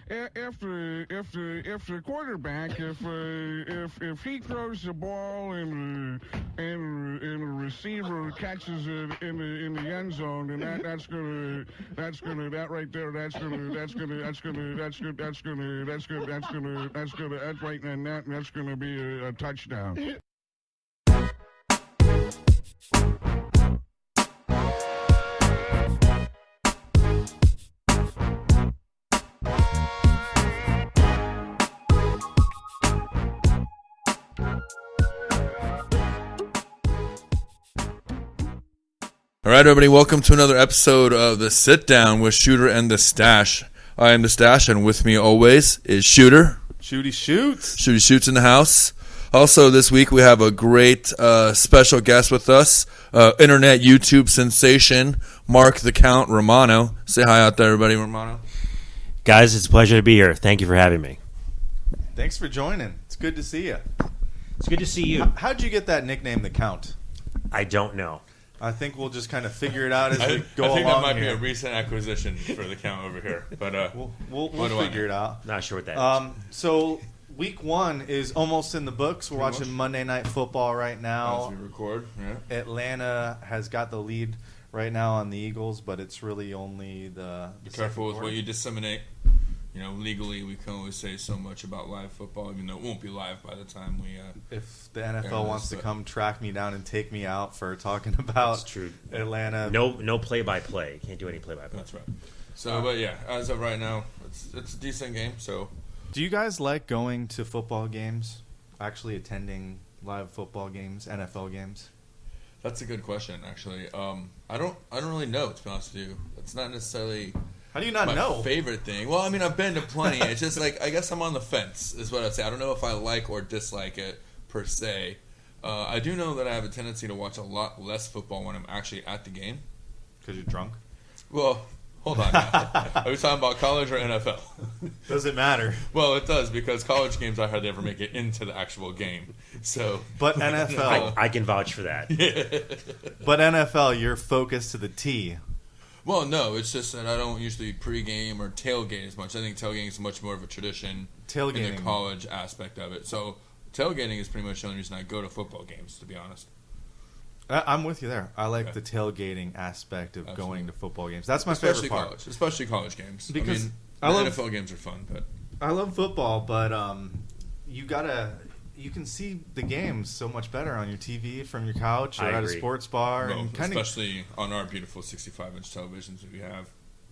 if the quarterback if he throws the ball and the receiver catches it in the end zone, then that's gonna that right there that's right, and that's gonna be a touchdown. All right, everybody, welcome to another episode of the Sitdown with Shooter and the Stache. I am the Stache, and with me always is Shooter. Shooty Shoots. Shooty Shoots in the house. Also, this week we have a great special guest with us, internet YouTube sensation, Mark the Count Romano. Say hi out there, everybody, Romano. Guys, it's a pleasure to be here. Thank you for having me. Thanks for joining. It's good to see you. It's good to see you. How'd you get that nickname, the Count? I don't know. I think we'll just kind of figure it out as we go along. I think that might here. be a recent acquisition for the Count over here. But we'll figure it out. Not sure what that is. So week one is almost in the books. We're watching Monday Night Football right now. As we record, yeah. Atlanta has got the lead right now on the Eagles, but it's really only the Be careful with what you disseminate. You know, legally, we can always say so much about live football, even though it won't be live by the time we. If the NFL wants to come track me down and take me out for talking about That's true. Atlanta, No play-by-play. Can't do any play-by-play. That's right. So, but yeah, as of right now, it's a decent game. So, do you guys like going to football games? Actually attending live football games, NFL games? that's a good question, actually. I don't really know, to be honest with you. It's not necessarily. How do you not my know? favorite thing. Well, I mean, I've been to plenty. It's just like, I guess I'm on the fence, is what I'd say. I don't know if I like or dislike it, per se. I do know that I have a tendency to watch a lot less football when I'm actually at the game. Because you're drunk? Well, hold on now. Are we talking about college or NFL? Does it matter? Well, it does, because college games, I hardly ever make it into the actual game. So, But NFL, I can vouch for that. but NFL, you're focused to the T. well, no, it's just that I don't usually pregame or tailgate as much. I think tailgating is much more of a tradition in Tailgating. the college aspect of it. So tailgating is pretty much the only reason I go to football games, to be honest. I'm with you there. I like Okay. the tailgating aspect of Absolutely. going to football games. That's my Especially favorite part. college, especially college games. Because I mean, I the love- NFL games are fun, but I love football, but you can see the games so much better on your TV from your couch or I at a agree. sports bar, well, and kind of especially on our beautiful 65-inch televisions that we have.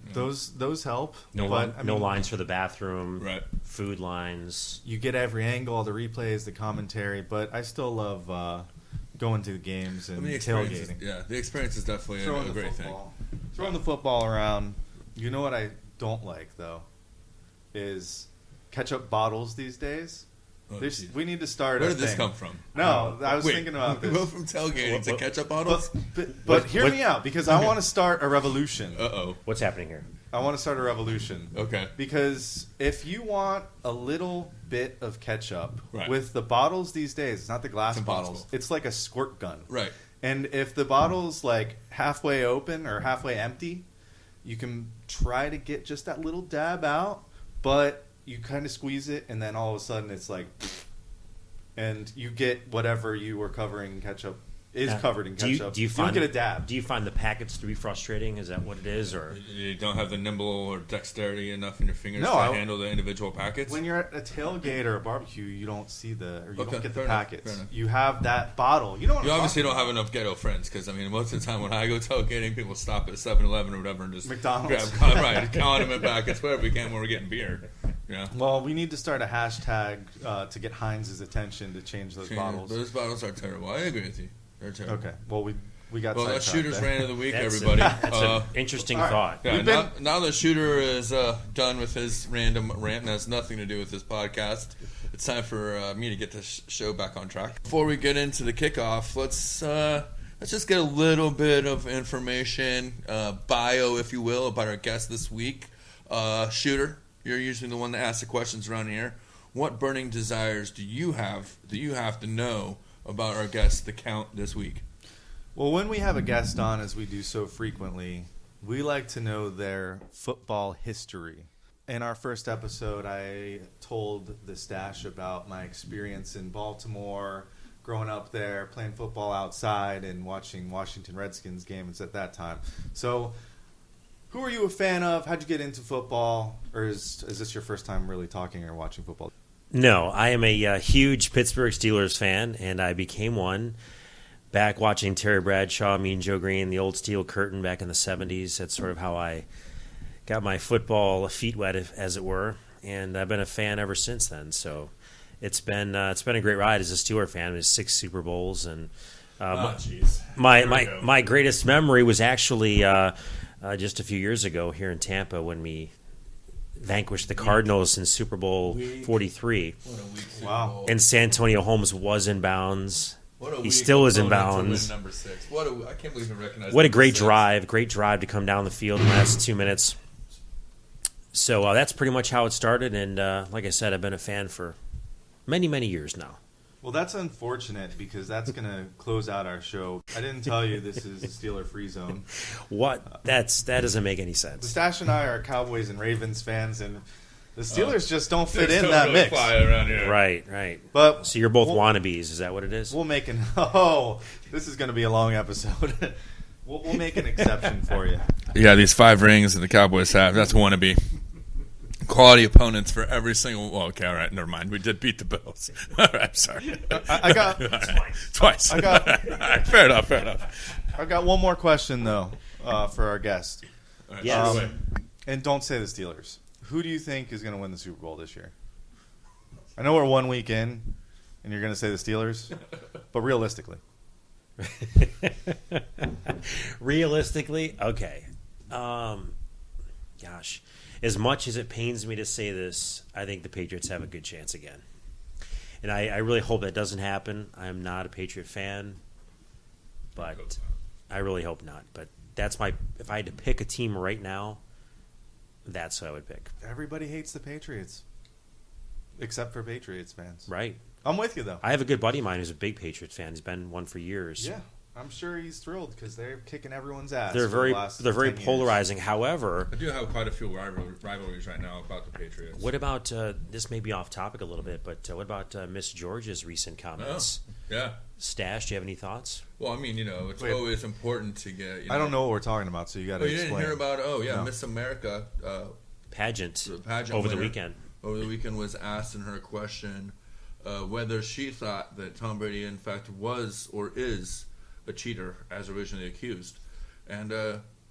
You know. those help. No, but, I no mean, lines for the bathroom. Right. Food lines. You get every angle, the replays, the commentary, but I still love going to the games and the experience is, tailgating. yeah, the experience is definitely a great thing. Throwing the football around. You know what I don't like though is ketchup bottles these days. Oh, geez. We need to start. Where a did this thing. come from? No, I was Wait, thinking about we go this. from tailgating to What- ketchup bottles? But hear me out, because I want to start a revolution. Uh-oh. What's happening here? I want to start a revolution. Okay. Because if you want a little bit of ketchup Right. with the bottles these days, it's not the glass It's bottles. impossible. It's like a squirt gun. Right. And if the bottle's like halfway open or halfway empty, you can try to get just that little dab out, but you kind of squeeze it, and then all of a sudden it's like, and you get whatever you were covering ketchup is covered in ketchup. Do you find get a dab. Do you find the packets to be frustrating? Is that what it is, or You don't have the nimble or dexterity enough in your fingers No, to I- handle the individual packets? When you're at a tailgate or a barbecue, you don't see you Okay, don't get the fair enough, packets. fair enough. You have that bottle. You know what You I'm obviously talking don't have enough ghetto friends, because, I mean, most of the time when I go tailgating, people stop at 7-Eleven or whatever and just McDonald's. grab condiment packets, whatever we can when we're getting beer. You know? Well, we need to start a hashtag to get Heinz's attention to change those bottles. Those bottles are terrible. I agree with you. They're terrible. Okay. Well, we got. Well, that's sidetracked Shooter's there. rant of the week, that's everybody. That's an interesting all right. thought. Yeah, We've been- now that Shooter is done with his random rant and has nothing to do with this podcast, it's time for me to get this show back on track. Before we get into the kickoff, let's just get a little bit of information, bio, if you will, about our guest this week. Shooter, you're usually the one that asks the questions around here. What burning desires do you have to know about our guest, the Count, this week? Well, when we have a guest on, as we do so frequently, we like to know their football history. in our first episode, I told the Stache about my experience in Baltimore, growing up there, playing football outside, and watching Washington Redskins games at that time. So, who are you a fan of? How'd you get into football? Or is this your first time really talking or watching football? No, I am a huge Pittsburgh Steelers fan, and I became one back watching Terry Bradshaw, Mean Joe Green, the old steel curtain back in the 70s. That's sort of how I got my football feet wet, as it were, and I've been a fan ever since then. So it's been a great ride as a Steeler fan. There's 6 Super Bowls, and my greatest memory was actually just a few years ago here in Tampa when we vanquished the Cardinals in Super Bowl 43. Wow! And Santonio Holmes was in bounds. He still is in bounds. Number 6. I can't believe you recognize. What a great drive to come down the field in the last 2 minutes. So that's pretty much how it started, and like I said, I've been a fan for many, many years now. Well, that's unfortunate because that's going to close out our show. I didn't tell you this is a Steeler-free zone. What? That doesn't make any sense. Stache and I are Cowboys and Ravens fans, and the Steelers just don't fit in that really mix. Fly around here. Right. But so you're both wannabes, is that what it is? We'll make this is going to be a long episode. we'll make an exception for you. Yeah, these 5 rings that the Cowboys have, that's wannabe. Quality opponents for every single. Well, okay, all right, never mind. We did beat the Bills. All right, sorry. I got twice. I got. All right, fair enough. I got one more question though for our guest. All right, Yes. shoot away. And don't say the Steelers. Who do you think is going to win the Super Bowl this year? I know we're 1 week in, and you're going to say the Steelers, but realistically. Realistically, okay. Gosh, as much as it pains me to say this, I think the Patriots have a good chance again. And I really hope that doesn't happen. I'm not a Patriot fan, but I really hope not. But that's if I had to pick a team right now, that's who I would pick. Everybody hates the Patriots, except for Patriots fans. Right. I'm with you, though. I have a good buddy of mine who's a big Patriots fan. He's been one for years. Yeah, I'm sure he's thrilled because they're kicking everyone's ass. They're very the last 10 polarizing. However, I do have quite a few rivalries right now about the Patriots. what about this may be off topic a little bit, but what about Miss George's recent comments? Oh, yeah. Stache, do you have any thoughts? Well, I mean, it's always important to get. I don't know what we're talking about, so you got to you explain. didn't hear about? No. Miss America Pageant the pageant over the winner weekend. Over the weekend was asked in her question whether she thought that Tom Brady, in fact, was or is a cheater as originally accused, and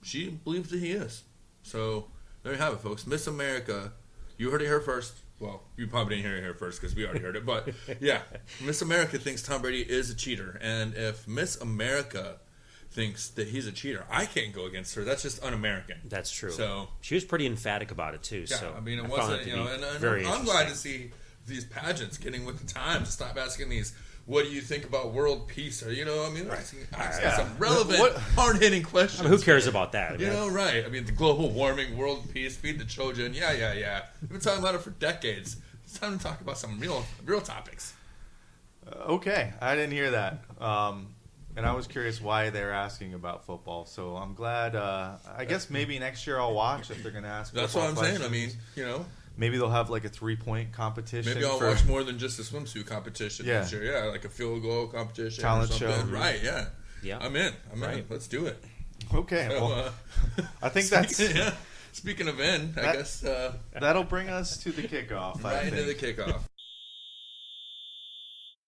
she believes that he is. So there you have it, folks. Miss America, you heard it here first. Well, you probably didn't hear it here first because we already heard it, but yeah, Miss America thinks Tom Brady is a cheater, and if Miss America thinks that he's a cheater, I can't go against her. That's just un-American. That's true. So she was pretty emphatic about it too. yeah, So I mean, it found wasn't, to and be very I'm glad to interesting. see these pageants getting with the times. Stop asking these, what do you think about world peace? Or, asking some relevant, hard-hitting questions. I mean, who cares about that? I mean, Right. I mean, the global warming, world peace, feed the children. Yeah. We've been talking about it for decades. It's time to talk about some real topics. Okay, I didn't hear that. And I was curious why they're asking about football. So I'm glad. I guess maybe next year I'll watch if they're going to ask. That's what I'm questions. saying. I mean, maybe they'll have like a 3-point competition. maybe I'll watch more than just a swimsuit competition Yeah. this year. Yeah, like a field goal competition, Talent or something. show. Right? Yeah. Yeah. I'm in. Right. Let's do it. Okay, So, well, I think that's Speaking of in, I guess that'll bring us to the kickoff. I right into the think. kickoff.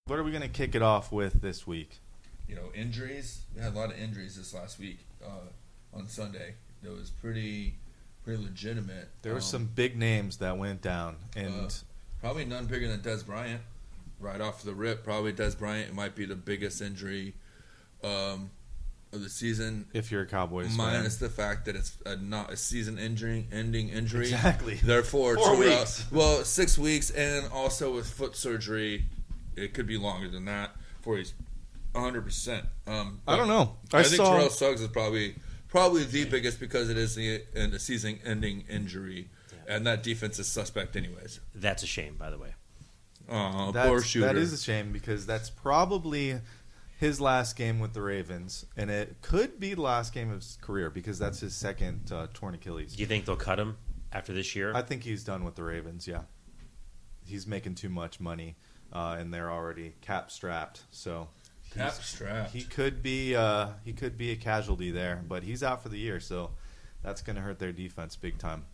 What are we going to kick it off with this week? Injuries. We had a lot of injuries this last week on Sunday. That was pretty legitimate. There were some big names that went down, and probably none bigger than Des Bryant. Right off the rip, probably Des Bryant might be the biggest injury of the season. if you're a Cowboys Minus fan. the fact that it's not a season-ending injury. Exactly. Therefore, 4 weeks. 6 weeks, and also with foot surgery, it could be longer than that before he's 100%. I don't know. I think Terrell Suggs is probably the biggest because it is a season-ending injury, and that defense is suspect anyways. that's a shame, by the way. Poor shooter. That is a shame because that's probably his last game with the Ravens, and it could be the last game of his career because that's his second torn Achilles. Do you think they'll cut him after this year? I think he's done with the Ravens. Yeah, he's making too much money, and they're already cap strapped. So he could be a casualty there, but he's out for the year, so that's going to hurt their defense big time.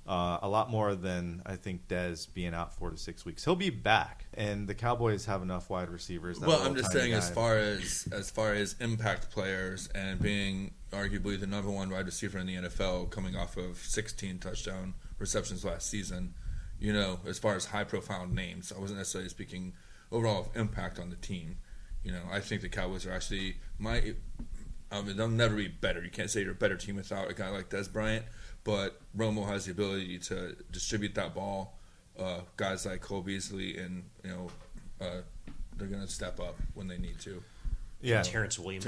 A lot more than I think Dez being out 4 to 6 weeks. He'll be back, and the Cowboys have enough wide receivers. Well, I'm just saying, as far as impact players and being arguably the number one wide receiver in the NFL, coming off of 16 touchdown receptions last season, you know, as far as high-profile names, I wasn't necessarily speaking overall of impact on the team. You know, I think the Cowboys are actually they'll never be better. You can't say you're a better team without a guy like Dez Bryant. But Romo has the ability to distribute that ball. Guys like Cole Beasley and, you know, they're going to step up when they need to. Yeah, Terrence Williams,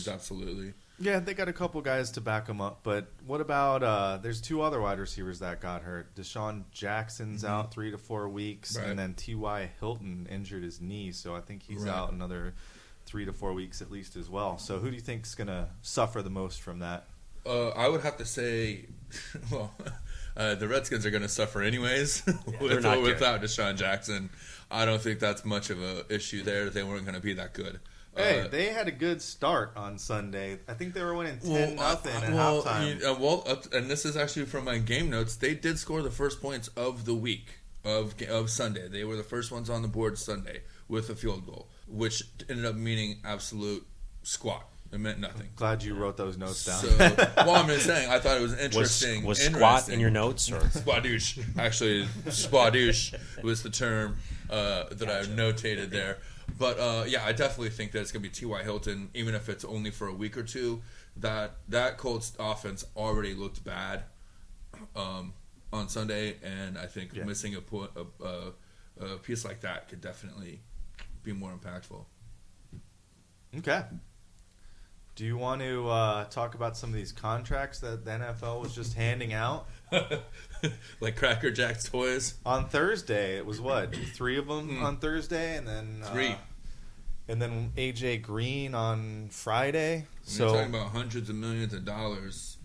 absolutely. Yeah, they got a couple guys to back them up. But what about there's 2 other wide receivers that got hurt. Deshaun Jackson's out 3 to 4 weeks, right. And then T.Y. Hilton injured his knee, so I think he's out another 3 to 4 weeks at least as well. So who do you think is going to suffer the most from that? I would have to say, well, the Redskins are going to suffer anyways without Deshaun Jackson. I don't think that's much of an issue there. They weren't going to be that good. Hey, they had a good start on Sunday. I think they were winning 10-0 at halftime. And this is actually from my game notes. They did score the first points of the week of Sunday. They were the first ones on the board Sunday with a field goal, which ended up meaning absolute squat. It meant nothing. Glad you wrote those notes down. So, well, I'm just saying, I thought it was interesting. Was squat in your notes? Or? Squadouche. Actually, squadouche was the term that I notated there. But, yeah, I definitely think that it's going to be T.Y. Hilton, even if it's only for a week or two. That Colts offense already looked bad on Sunday, and I think missing a piece like that could definitely be more impactful. Okay. Do you want to talk about some of these contracts that the NFL was just handing out? Like Cracker Jack's toys? On Thursday, it was what? 3 of them on Thursday, and then 3. And then A.J. Green on Friday. So you're talking about hundreds of millions of dollars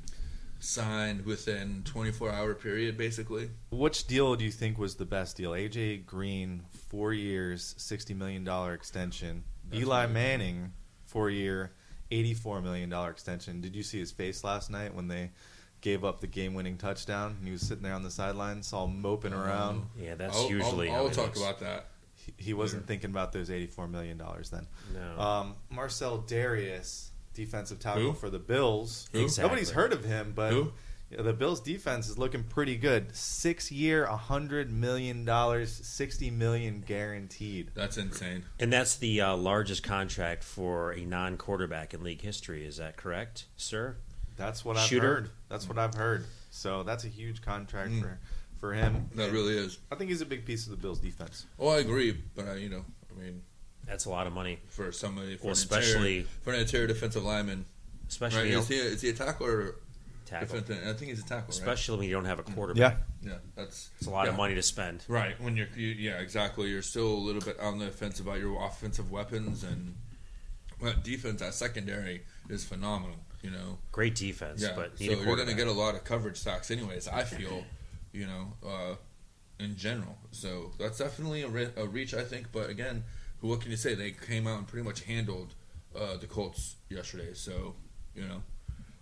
signed within 24-hour period, basically. Which deal do you think was the best deal? A.J. Green, 4 years, $60 million extension. That's Eli Manning, 4-year, $84 million extension. Did you see his face last night when they gave up the game-winning touchdown? He was sitting there on the sidelines, all moping around. Yeah, that's usually. I'll talk about that. He wasn't thinking about those $84 million then. No. Marcel Darius, defensive tackle for the Bills. Exactly. Nobody's heard of him, but the Bills' defense is looking pretty good. 6-year, $100 million, $60 million guaranteed. That's insane. And that's the largest contract for a non-quarterback in league history. Is that correct, sir? That's what I've heard. That's what I've heard. So that's a huge contract for him. That really is. I think he's a big piece of the Bills' defense. Oh, I agree, but that's a lot of money for somebody, especially for an interior defensive lineman. Especially, right? Is he a tackle or tackle? I think he's a tackle. Especially when you don't have a quarterback. Yeah, it's a lot of money to spend. Right, when exactly. You're still a little bit on the offensive about your offensive weapons, and defense at secondary is phenomenal. You know, great defense. Yeah, but so you're going to get a lot of coverage sacks, anyways. I feel, in general. So that's definitely a reach, I think. But again, what can you say? They came out and pretty much handled the Colts yesterday. So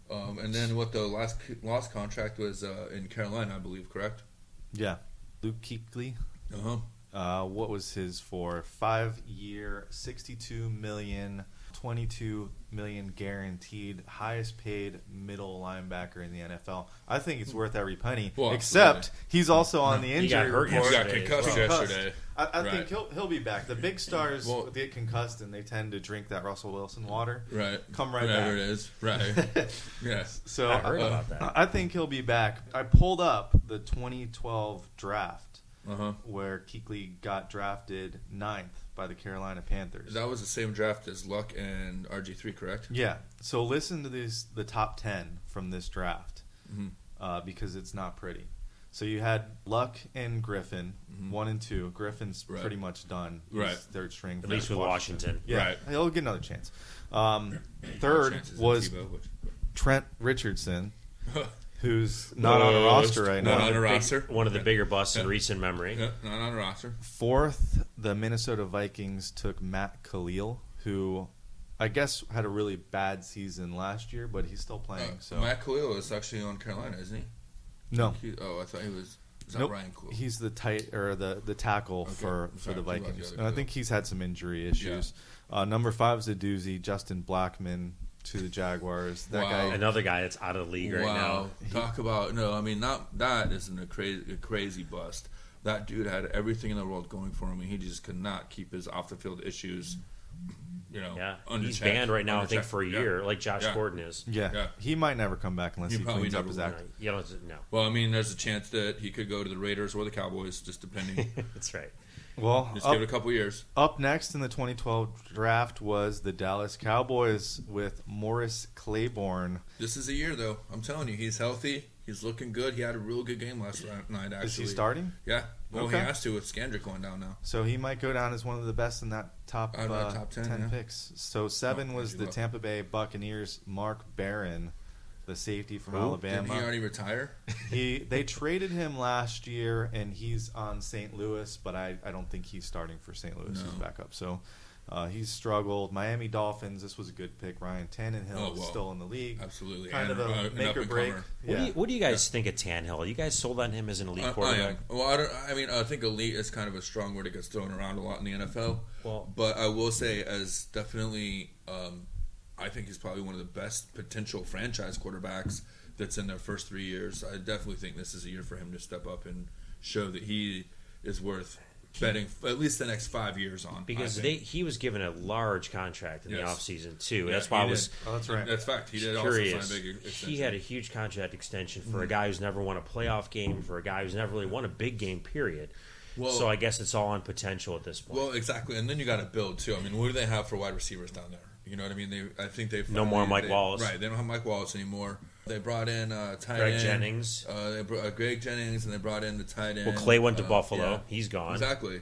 and then what the last contract was in Carolina, I believe, correct? Yeah, Luke Kuechly. What was his for? 5-year, $62 million. $22 million guaranteed, highest paid middle linebacker in the NFL. I think it's worth every penny. Well, except he's also on the injury report. He got concussed yesterday. I think he'll be back. The big stars get concussed and they tend to drink that Russell Wilson water. Right. Come right Whatever back. it is. Right. Yes. So I heard about that. I think he'll be back. I pulled up the 2012 draft where Kuechly got drafted 9th by the Carolina Panthers. That was the same draft as Luck and RG3, correct? Yeah. So listen to the top 10 from this draft because it's not pretty. So you had Luck and Griffin, 1 and 2. Griffin's pretty much done. He's third string. At least with Washington. Yeah. Right. He'll get another chance. Third was Trent Richardson. who's not on a roster right Not now. on a roster. One of the bigger busts in recent memory. Yeah, not on a roster. Fourth, the Minnesota Vikings took Matt Khalil, who I guess had a really bad season last year, but he's still playing. So Matt Khalil is actually on Carolina, isn't he? no, I thought he was. Is that nope. Ryan Khalil? He's the the tackle Okay. for Sorry, the what about Vikings. the other And I Khalil? think he's had some injury issues. Number 5 is a doozy, Justin Blackman to the Jaguars. That Wow. guy. Another guy that's out of the league right now. Talk about that isn't a crazy bust. That dude had everything in the world going for him, and he just could not keep his off the field issues. Yeah, under he's check, banned right now. I under think check. for a year, like Josh Gordon is. Yeah, he might never come back unless He he probably cleans up never his will. act. You don't no. Well, I mean, there's a chance that he could go to the Raiders or the Cowboys, just depending. That's right. Well, Just give it a couple years. up next in the 2012 draft was the Dallas Cowboys with Morris Claiborne. This is a year, though. I'm telling you, he's healthy. He's looking good. He had a real good game last night, actually. Is he starting? Yeah. Well, Okay. he has to with Scandrick going down now. So he might go down as one of the best in that top, Out of that top 10, yeah. picks. So 7 Oh, was easy the luck. Tampa Bay Buccaneers, Mark Barron, the safety from Didn't Alabama. he already retire? They traded him last year, and he's on St. Louis, but I don't think he's starting for St. Louis as No. backup. So he's struggled. Miami Dolphins, this was a good pick. Ryan Tannehill is still in the league. Absolutely. Kind And, of a an make or break. up-and-comer. What do you guys think of Tannehill? You guys sold on him as an elite I quarterback? am. Well, I think elite is kind of a strong word. It gets thrown around a lot in the NFL. Well, But I will say, as definitely, I think he's probably one of the best potential franchise quarterbacks that's in their first 3 years. I definitely think this is a year for him to step up and show that he is worth betting at least the next 5 years on. because he was given a large contract in the Yes. offseason too. Yeah, that's why I he was did. Oh, that's right. That's fact. He did curious. also sign a big extension. He had a huge contract extension for a guy who's never won a playoff game, for a guy who's never really won a big game. Period. Well- so I guess it's all on potential at this point. Well, exactly, and then you got to build too. I mean, what do they have for wide receivers down there? You know what I mean? I think they No more Mike Wallace. Right, they don't have Mike Wallace anymore. They brought in tight Greg end Jennings. They brought Greg Jennings, and they brought in the tight end. Well, Clay went to Buffalo. yeah. He's gone. Exactly.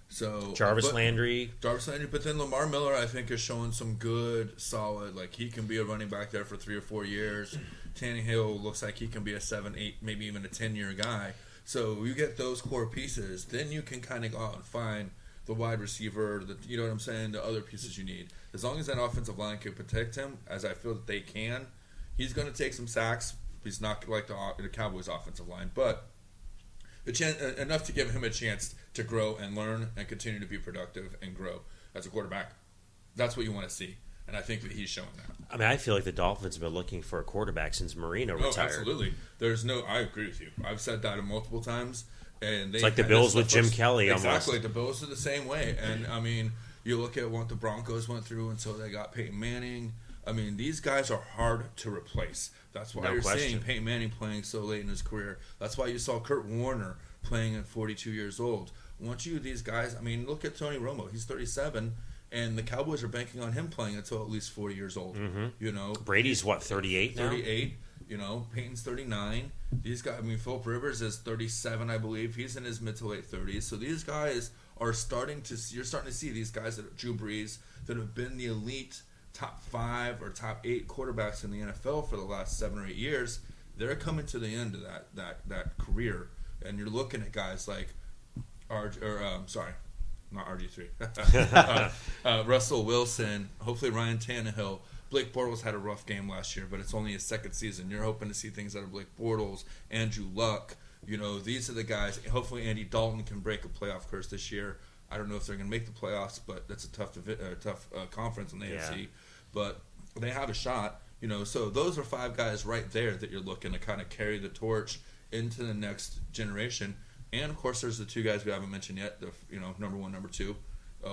So Jarvis but- Landry. Jarvis Landry, but then Lamar Miller, I think, is showing some good, solid. Like he can be a running back there for 3 or 4 years. Tannehill looks like he can be a 7, 8, maybe even a 10-year guy. So you get those core pieces, then you can kind of go out and find the wide receiver, you know what I'm saying, the other pieces you need. As long as that offensive line can protect him, as I feel that they can, he's going to take some sacks. He's not like the Cowboys' offensive line, but enough to give him a chance to grow and learn and continue to be productive and grow as a quarterback. That's what you want to see, and I think that he's showing that. I mean, I feel like the Dolphins have been looking for a quarterback since Marino retired. Absolutely. I agree with you. I've said that multiple times. And It's like the Bills with Jim Kelly almost. Exactly. The Bills are the same way. And, I mean, you look at what the Broncos went through until they got Peyton Manning. I mean, these guys are hard to replace. That's why you're seeing Peyton Manning playing so late in his career. That's why you saw Kurt Warner playing at 42 years old. These guys, I mean, look at Tony Romo. He's 37. And the Cowboys are banking on him playing until at least 40 years old. Mm-hmm. You know, Brady's what, 38 now? 38. You know, Peyton's 39. These guys, I mean, Philip Rivers is 37, I believe. He's in his mid to late 30s. So these guys are you're starting to see these guys that are Drew Brees that have been the elite top 5 or top 8 quarterbacks in the NFL for the last 7 or 8 years. They're coming to the end of that career, and you're looking at guys like not RG3, Russell Wilson, hopefully Ryan Tannehill. Blake Bortles had a rough game last year, but it's only his second season. You're hoping to see things out of Blake Bortles, Andrew Luck. You know, these are the guys. Hopefully Andy Dalton can break a playoff curse this year. I don't know if they're going to make the playoffs, but that's a tough conference in the AFC. But they have a shot. You know, so those are 5 guys right there that you're looking to kind of carry the torch into the next generation. And of course, there's the 2 guys we haven't mentioned yet. Number 1, number 2,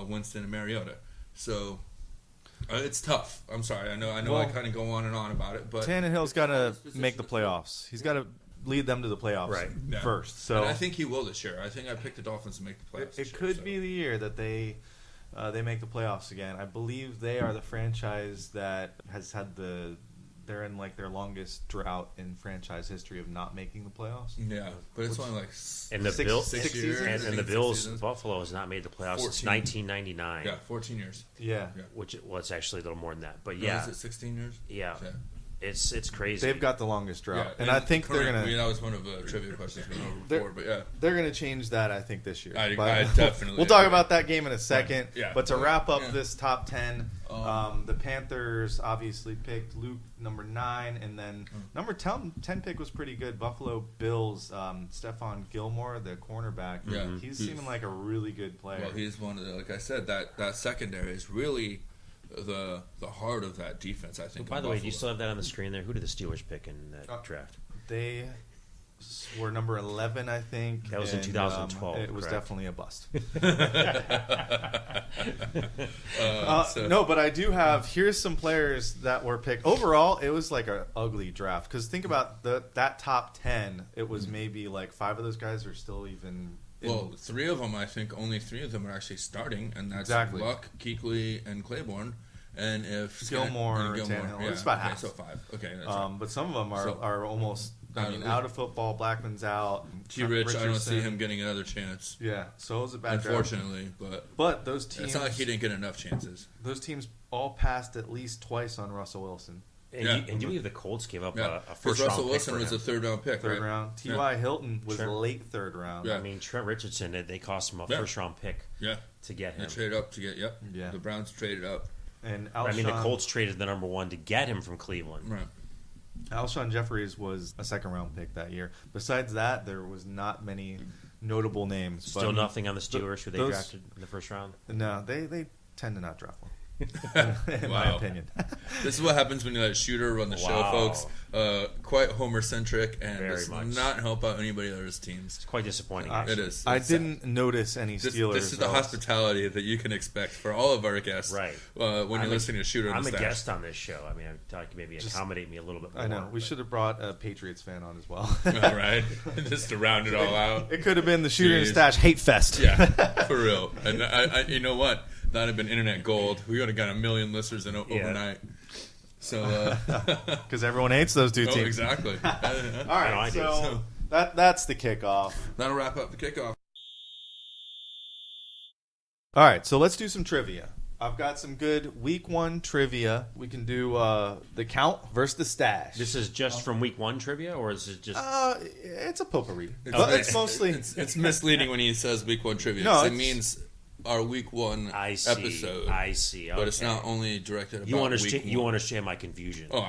Winston and Mariota. So it's tough. I'm sorry. I know. Well, I kind of go on and on about it, but Tannehill's got to make the playoffs. He's got to lead them to the playoffs first. So and I think he will this year. I think I picked the Dolphins to make the playoffs. It could be the year that they make the playoffs again. I believe they are the franchise that has had they're in like their longest drought in franchise history of not making the playoffs. Yeah, but it's only like and the 6 years. And the Bills, Buffalo has not made the playoffs since 1999. Yeah, 14 years. Yeah. Which it's actually a little more than that, but No, yeah, is it 16 years? yeah. It's crazy. They've got the longest drought, Yeah, and I think they're I gonna. mean, that was one of the trivia questions we went over before, but yeah. They're going to change that, I think, this year. I But definitely We'll talk agree. about that game in a second. Yeah. But to wrap up Yeah. this top 10, the Panthers obviously picked Luke number 9, and then number 10 pick was pretty good. Buffalo Bills, Stephon Gilmore, the cornerback. Yeah. He's seeming like a really good player. Well, he's one of the, like I said, that secondary is really the heart of that defense, I think. By of the way, do you Buffalo. still have that on the screen there? Who did the Steelers pick in that draft? They were number 11, I think. That was in and, 2012, It was correct? definitely a bust. So- No, but I do have. Here's some players that were picked. Overall, it was like an ugly draft. Because think about that top 10. It was maybe like 5 of those guys are still even. Well, 3 of them, I think only 3 of them are actually starting, and that's Exactly. Luck, Kuechly, and Claiborne. And if Gilmore, Tannehill, yeah, it's about okay, half. so 5. Okay, that's right. But some of them are almost. I mean, Out of out of football. Blackman's out. T. Rich, I don't see Richardson. him getting another chance. Yeah, so it was a bad draft. Unfortunately, But those teams. it's not like he didn't get enough chances. Those teams all passed at least twice on Russell Wilson. And, Yeah. you believe the Colts gave up Yeah, a because first round Russell pick Wilson for was him. a 3rd-round pick, Third right? round. Yeah. T.Y. Hilton was Sure. late 3rd round. Yeah. I mean, Trent Richardson, they cost him a Yeah. first round pick Yeah, to get they him. traded up to get. Yep. Yeah. The Browns traded up. And I mean, the Alshon- Colts traded the number 1 to get him from Cleveland. Right. Alshon Jeffries was a 2nd round pick that year. Besides that, there was not many notable names. Still but nothing on the Steelers, who they those- drafted in the first round. No, they tend to not draft well. in Wow. my opinion. This is what happens when you let Shooter run the show, Wow. folks. Quite Homer-centric, and Very does much. not help out anybody other's teams. It's quite disappointing. It actually. is. I It's didn't notice any Steelers. This is the else. hospitality that you can expect for all of our guests. Right. When you're I'm listening to Shooter I'm and a the Stache. guest on this show. I mean, I thought you could maybe accommodate me a little bit more. I know. We but- should have brought a Patriots fan on as well. All right. Just to round it all out. It could have been the Shooter and Jeez. Stash hate fest. Yeah, for real. And I, you know what? That'd have been internet gold. We would have got 1 million listeners overnight. So, Because everyone hates those two oh, teams. exactly. All No, right, I do. so that's the kickoff. That'll wrap up the kickoff. All right, so let's do some trivia. I've got some good week 1 trivia. We can do the count versus the stash. This is just from week 1 trivia, or is it just? It's a potpourri. But it's mostly It's misleading when he says week 1 trivia. No, 'cause it it's- means our week 1 I see. episode. I see. But it's okay. not only directed about You understand? week You 1. understand my confusion. Oh,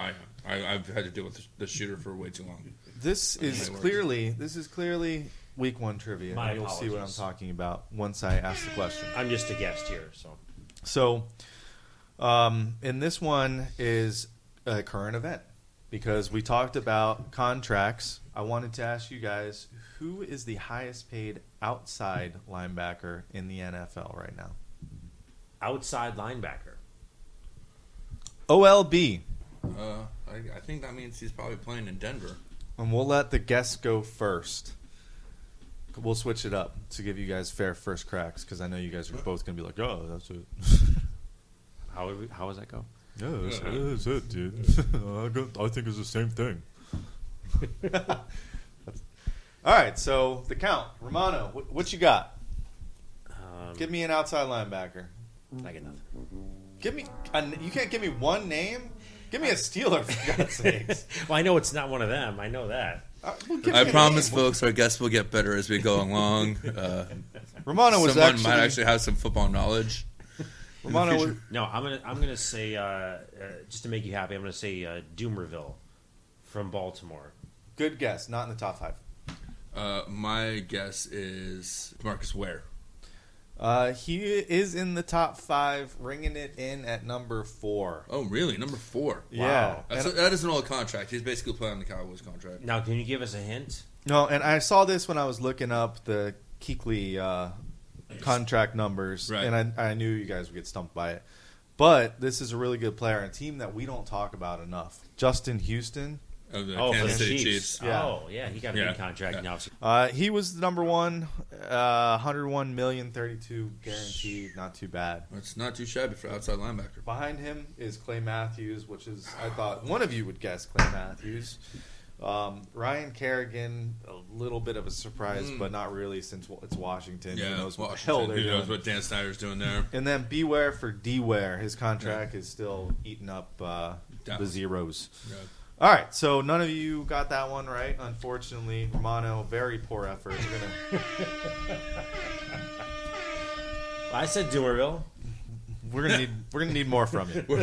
I've had to deal with the Shooter for way too long. this is clearly week 1 trivia. My and you'll see what I'm apologies. talking about once I ask the question. I'm just a guest here, so So, in this one is a current event because we talked about contracts. I wanted to ask you guys, who is the highest paid outside linebacker in the NFL right now? outside linebacker. OLB. I think that means he's probably playing in Denver. And we'll let the guests go first. We'll switch it up to give you guys fair first cracks because I know you guys are both going to be like, oh, that's it. How does that go? Yeah, that's it, dude. I think it's the same thing. All right, so the count. Romano, what you got? Give me an outside linebacker. I get nothing. Give me. You can't give me one name. Give me a Steeler for God's sakes. Well, I know it's not one of them. I know that. Well, give me I a promise, name. folks, our guests will get better as we go along. Romano was Someone might actually have some football knowledge. Romano was, No, I'm gonna say just to make you happy. I'm gonna say Doomerville from Baltimore. good guess. Not in the top 5. My guess is Marcus Ware. He is in the top 5, ringing it in at number 4. Oh, really? Number 4. Yeah. That is an old contract. He's basically playing on the Cowboys contract. Now, can you give us a hint? No, and I saw this when I was looking up the Kuechly contract numbers, Right. and I knew you guys would get stumped by it. But this is a really good player, a team that we don't talk about enough. Justin Houston. Of the For Kansas the City Chiefs. Chiefs. Yeah. Oh, yeah, he got a Yeah. big contract Yeah. now. He was the number 1, 101 million, 32 guaranteed. Not too bad. It's not too shabby for outside linebacker. Behind him is Clay Matthews, which is, I thought one of you would guess Clay Matthews. Ryan Kerrigan, a little bit of a surprise, but not really since it's Washington. Yeah, Who knows what the Washington. hell they're Who knows doing. what Dan Snyder's doing there? And then beware for D-Ware. His contract is still eating up the Definitely. zeros. Yeah. All right, so none of you got that one right. Unfortunately, Romano, very poor effort. I said Doomerville. We're gonna need more from you. We're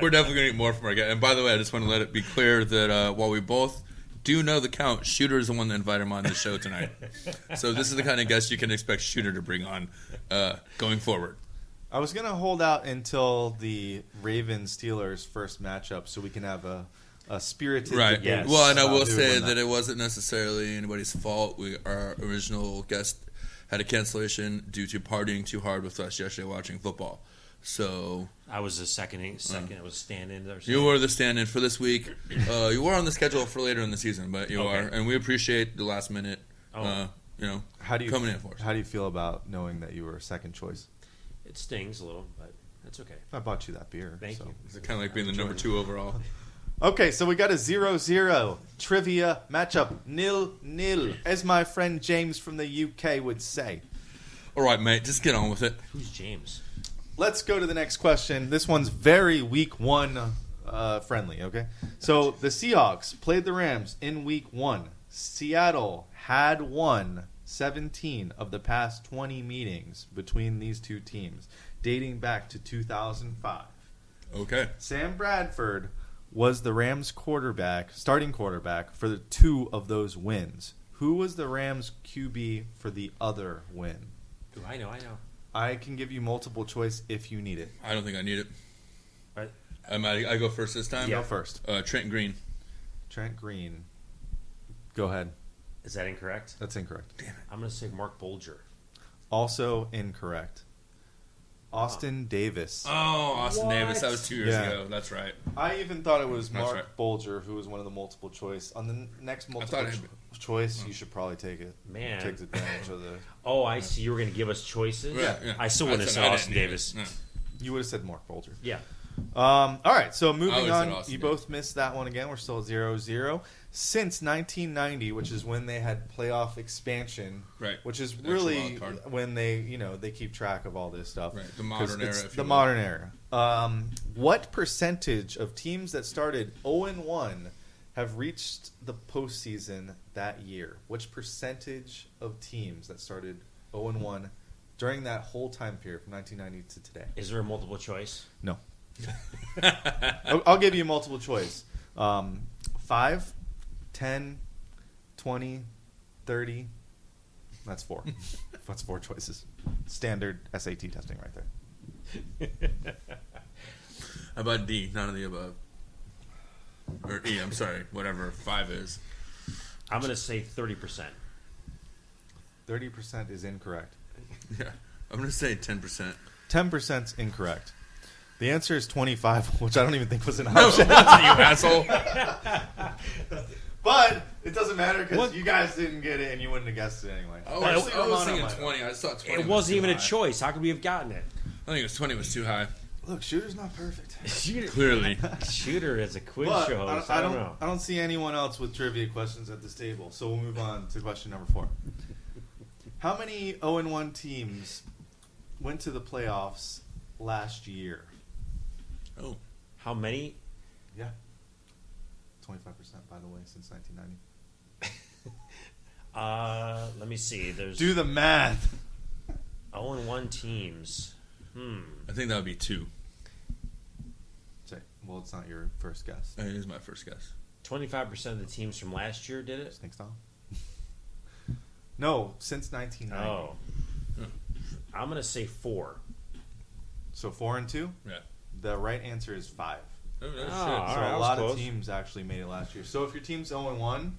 definitely gonna need more from our guy. And by the way, I just want to let it be clear that while we both do know the count, Shooter is the one that invited him on the show tonight. So this is the kind of guest you can expect Shooter to bring on going forward. I was gonna hold out until the Ravens Steelers first matchup so we can have a spirited Right. debate. Well, and I will about who say won that it wasn't necessarily anybody's fault. Our original guest had a cancellation due to partying too hard with us yesterday watching football. So I was the second. It was stand-in. You were the stand-in for this week. You were on the schedule for later in the season, but you are, and we appreciate the last minute. how do you coming in for us. How do you feel about knowing that you were a second choice? It stings a little, but that's okay. I bought you that beer. Thank you. It's kind of like being the number 2 overall. Okay, so we got a 0-0 trivia matchup, 0-0, as my friend James from the UK would say. All right, mate, just get on with it. Who's James? Let's go to the next question. This one's very week 1 friendly, okay? So the Seahawks played the Rams in week 1. Seattle had won 17 of the past 20 meetings between these two teams, dating back to 2005. Okay. Sam Bradford was the Rams starting quarterback for the 2 of those wins. Who was the Rams QB for the other win? Ooh, I know. I can give you multiple choice if you need it. I don't think I need it. Right. I go first this time? Go first. Trent Green. Trent Green. Go ahead. Is that incorrect? That's incorrect. Damn it. I'm going to say Mark Bolger. Also incorrect. Austin Davis. Oh, Austin What? Davis. That was 2 years Yeah. ago. That's right. I even thought it was That's Mark right. Bolger who was one of the multiple choice. On the next multiple thought it had choice, you should probably take it. Man. Take advantage of the... Oh, I see. You were going to give us choices? Yeah. I still wouldn't have said I Austin didn't need Davis. it. No. You would have said Mark Bolger. Yeah. All right, so I moving would've said on. Austin You Davis. both missed that one again. We're still 0-0. Since 1990, which is when they had playoff expansion, Right. which is Extra really wild card. when they keep track of all this stuff. Right, the 'Cause modern era, it's if you the will. modern era. What percentage of teams that started 0-1 have reached the postseason that year? Which percentage of teams that started 0-1 during that whole time period from 1990 to today? Is there a multiple choice? No. I'll give you multiple choice. 5, 10, 20, 30. That's 4. That's 4 choices. Standard SAT testing right there. How about D? None of the above. Or E, I'm sorry. Whatever 5 is. I'm going to say 30%. 30% is incorrect. Yeah. I'm going to say 10%. 10% is incorrect. The answer is 25, which I don't even think was an No, option. you asshole. But it doesn't matter because you guys didn't get it and you wouldn't have guessed it anyway. I was Romano thinking might have. 20. I just thought 20 It was wasn't too even a high. choice. How could we have gotten it? I think it was 20 was too high. Look, Shooter's not perfect. Clearly. Shooter is a quiz But show host. I I don't know. don't see anyone else with trivia questions at this table, so we'll move on to question number 4. How many 0-1 teams went to the playoffs last year? Oh. How many? Yeah. 25%, by the way, since 1990. Let me see. There's Do the math. 0-1 teams. I think that would be 2. Well, it's not your first guess. That is my first guess. 25% of the teams from last year did it? Snake style? No, since 1990. Oh. I'm going to say 4. So 4 and 2? Yeah. The right answer is 5. Oh, no shit. all So right, I a was lot close. of teams actually made it last year. So if your team's 0-1,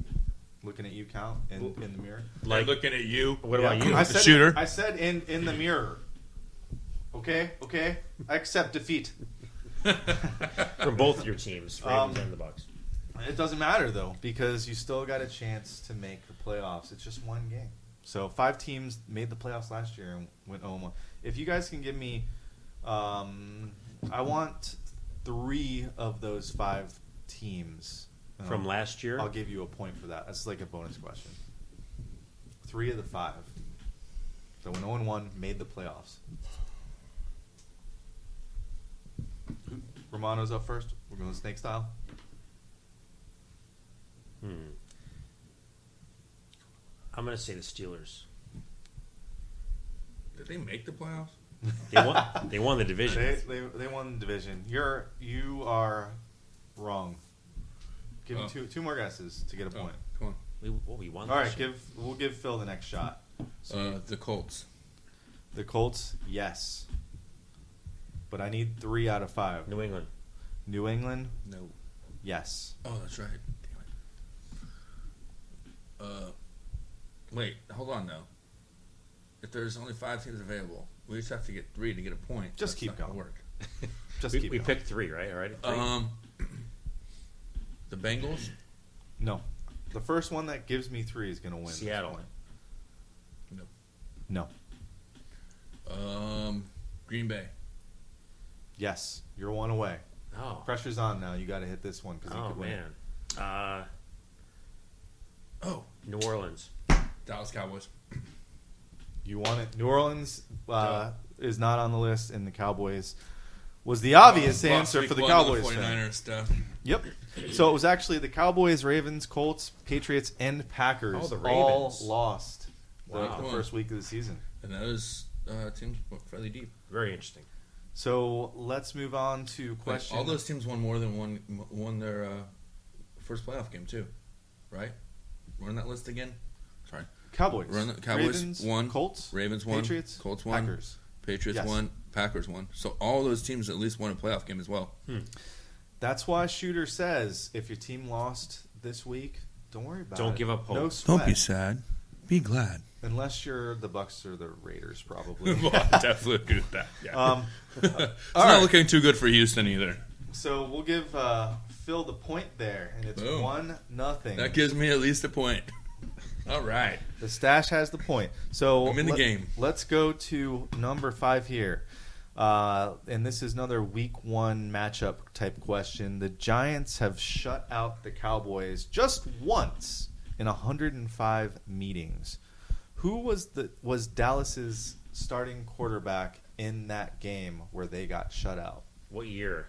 looking at you count in the mirror. Like looking at you. What about you? I said, Shooter. I said in the mirror. Okay? I accept defeat. From both your teams, Ravens and the Bucs. It doesn't matter, though, because you still got a chance to make the playoffs. It's just one game. So 5 teams made the playoffs last year and went 0-1. If you guys can give me, I want 3 of those 5 teams. From last year? I'll give you a point for that. That's like a bonus question. 3 of the 5 that went 0-1 made the playoffs. Romano's up first. We're going snake style. I'm going to say the Steelers. Did they make the playoffs? They won the division. They won the division. You are wrong. Give him two more guesses to get a point. Come on. We won. All right, we'll give Phil the next shot. The Colts. The Colts, yes. But I need 3 out of 5. New England. New England, No. yes. Oh, that's right. Damn it. Wait, hold on now. If there's only 5 teams available, we just have to get 3 to get a point. Just That's keep not gonna going. Work. We picked 3, right? All right. 3. The Bengals. No. The first one that gives me 3 is going to win. Seattle. No. Green Bay. Yes. You're 1 away. Oh. Pressure's on now. You got to hit this one because you Oh could win. man. New Orleans. Dallas Cowboys. You won it. New Orleans is not on the list, and the Cowboys was the obvious answer for the Cowboys fan. 49ers stuff. Yep. So it was actually the Cowboys, Ravens, Colts, Patriots, and Packers Oh, the all Ravens. lost Wow. the first week of the season. And those teams were fairly deep. Very interesting. So let's move on to question. All those teams won more than won their first playoff game too, right? Run that list again. Sorry. Cowboys. Cowboys Ravens, won. Colts. Ravens won. Patriots. Colts won. Packers. Patriots Yes. won. Packers won. So all those teams at least won a playoff game as well. That's why Shooter says if your team lost this week, don't worry about it. Don't give up hope. No sweat. sad. Be glad. Unless you're the Bucs or the Raiders, probably. Well, I definitely agree with that. Yeah. It's all not right. looking too good for Houston either. So we'll give Phil the point there, and it's Boom. 1-0. That gives me at least a point. All right. The Stache has the point. So I'm in the game. Let's go to number 5 here. And this is another week 1 matchup type question. The Giants have shut out the Cowboys just once in 105 meetings. Who was Dallas's starting quarterback in that game where they got shut out? What year?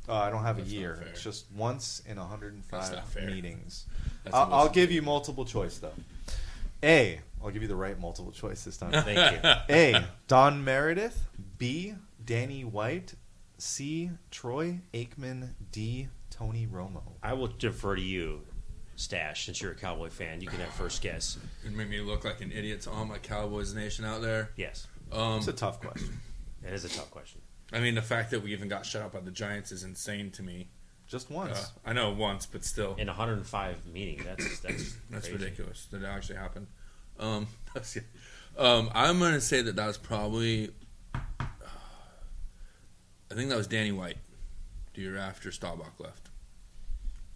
I don't have That's a not year. fair. It's just once in That's not 105 fair. meetings. That's I'll give you multiple choice, though. I'll give you the right multiple choice this time. Thank you. A, Don Meredith. B, Danny White. C, Troy Aikman. D, Tony Romo. I will defer to you, Stache, since you're a Cowboy fan. You can have first guess. It made me look like an idiot to all my Cowboys nation out there. Yes. It's a tough question. It is a tough question. I mean, the fact that we even got shut out by the Giants is insane to me. Just once. I know once, but still. In 105 meetings, that's That's crazy. ridiculous that it actually happened. I'm going to say that was probably. I think that was Danny White, the year after Staubach left.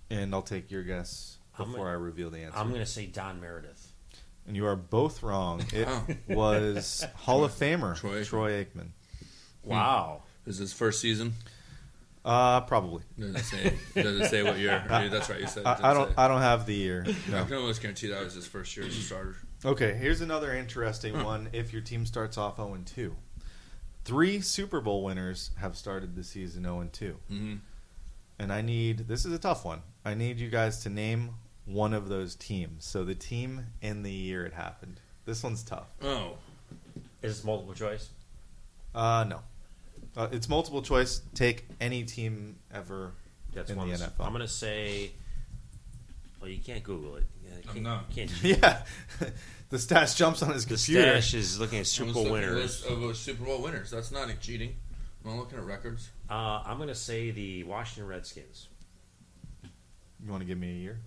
And I'll take your guess I'm before I reveal the answer. I'm going to say Don Meredith. And you are both wrong. It Oh. was Hall of Famer Troy Aikman. Wow. This is his first season. Probably. Does it say what year? That's right. You said. I don't have the year. I No. can almost guarantee that was his first year as a starter. Okay, here's another interesting one. If your team starts off 0-2, 3 Super Bowl winners have started the season 0-2, Mm-hmm. and this is a tough one. I need you guys to name one of those teams. So the team and the year it happened. This one's tough. Oh, Is this multiple choice? No, it's multiple choice. Take any team ever That's in the one. NFL. I'm going to say. Well, you can't Google it. I'm not. Can't. Yeah, the Stache jumps on his The computer. Stache is looking at Super Bowl winners. Of Super Bowl winners. That's not cheating. I'm not looking at records. I'm going to say the Washington Redskins. You want to give me a year?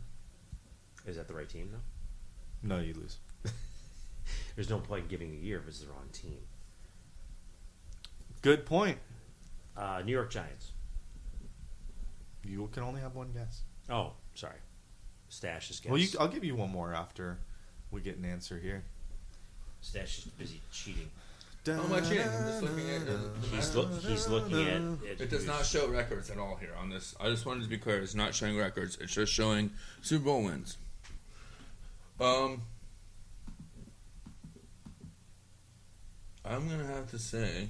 Is that the right team, though? No, you lose. There's no point in giving a year if it's the wrong team. Good point. New York Giants. You can only have one guess. Oh, sorry. Stache's guess. Well, I'll give you one more after we get an answer here. Stache is busy cheating. How am I cheating? I'm just looking at He's looking at it. Does not show records at all here on this. I just wanted to be clear. It's not showing records. It's just showing Super Bowl wins. I'm gonna have to say.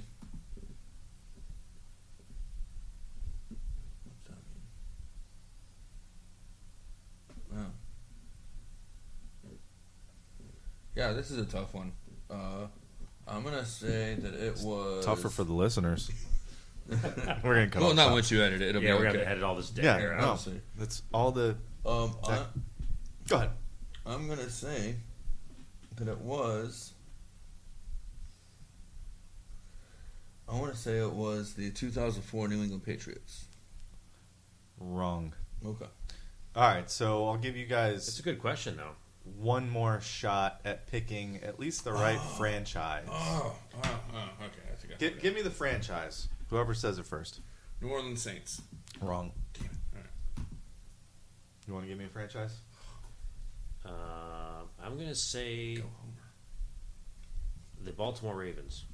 What's that Yeah, this is a tough one. I'm going to say that it was... Tougher for the listeners. We're going to cut Well, off not that. once you edit it. It'll be we're okay. going to edit all this down. Yeah, Here, no. obviously. That's all the... Go ahead. I'm going to say that it was... I want to say it was the 2004 New England Patriots. Wrong. Okay. All right, so I'll give you guys It's a good question, though. one more shot at picking at least the right franchise. Okay. I think I Give me the franchise. Whoever says it first. New Orleans Saints. Wrong. Damn it. All right. You want to give me a franchise? I'm going to say Go Homer. the Baltimore Ravens.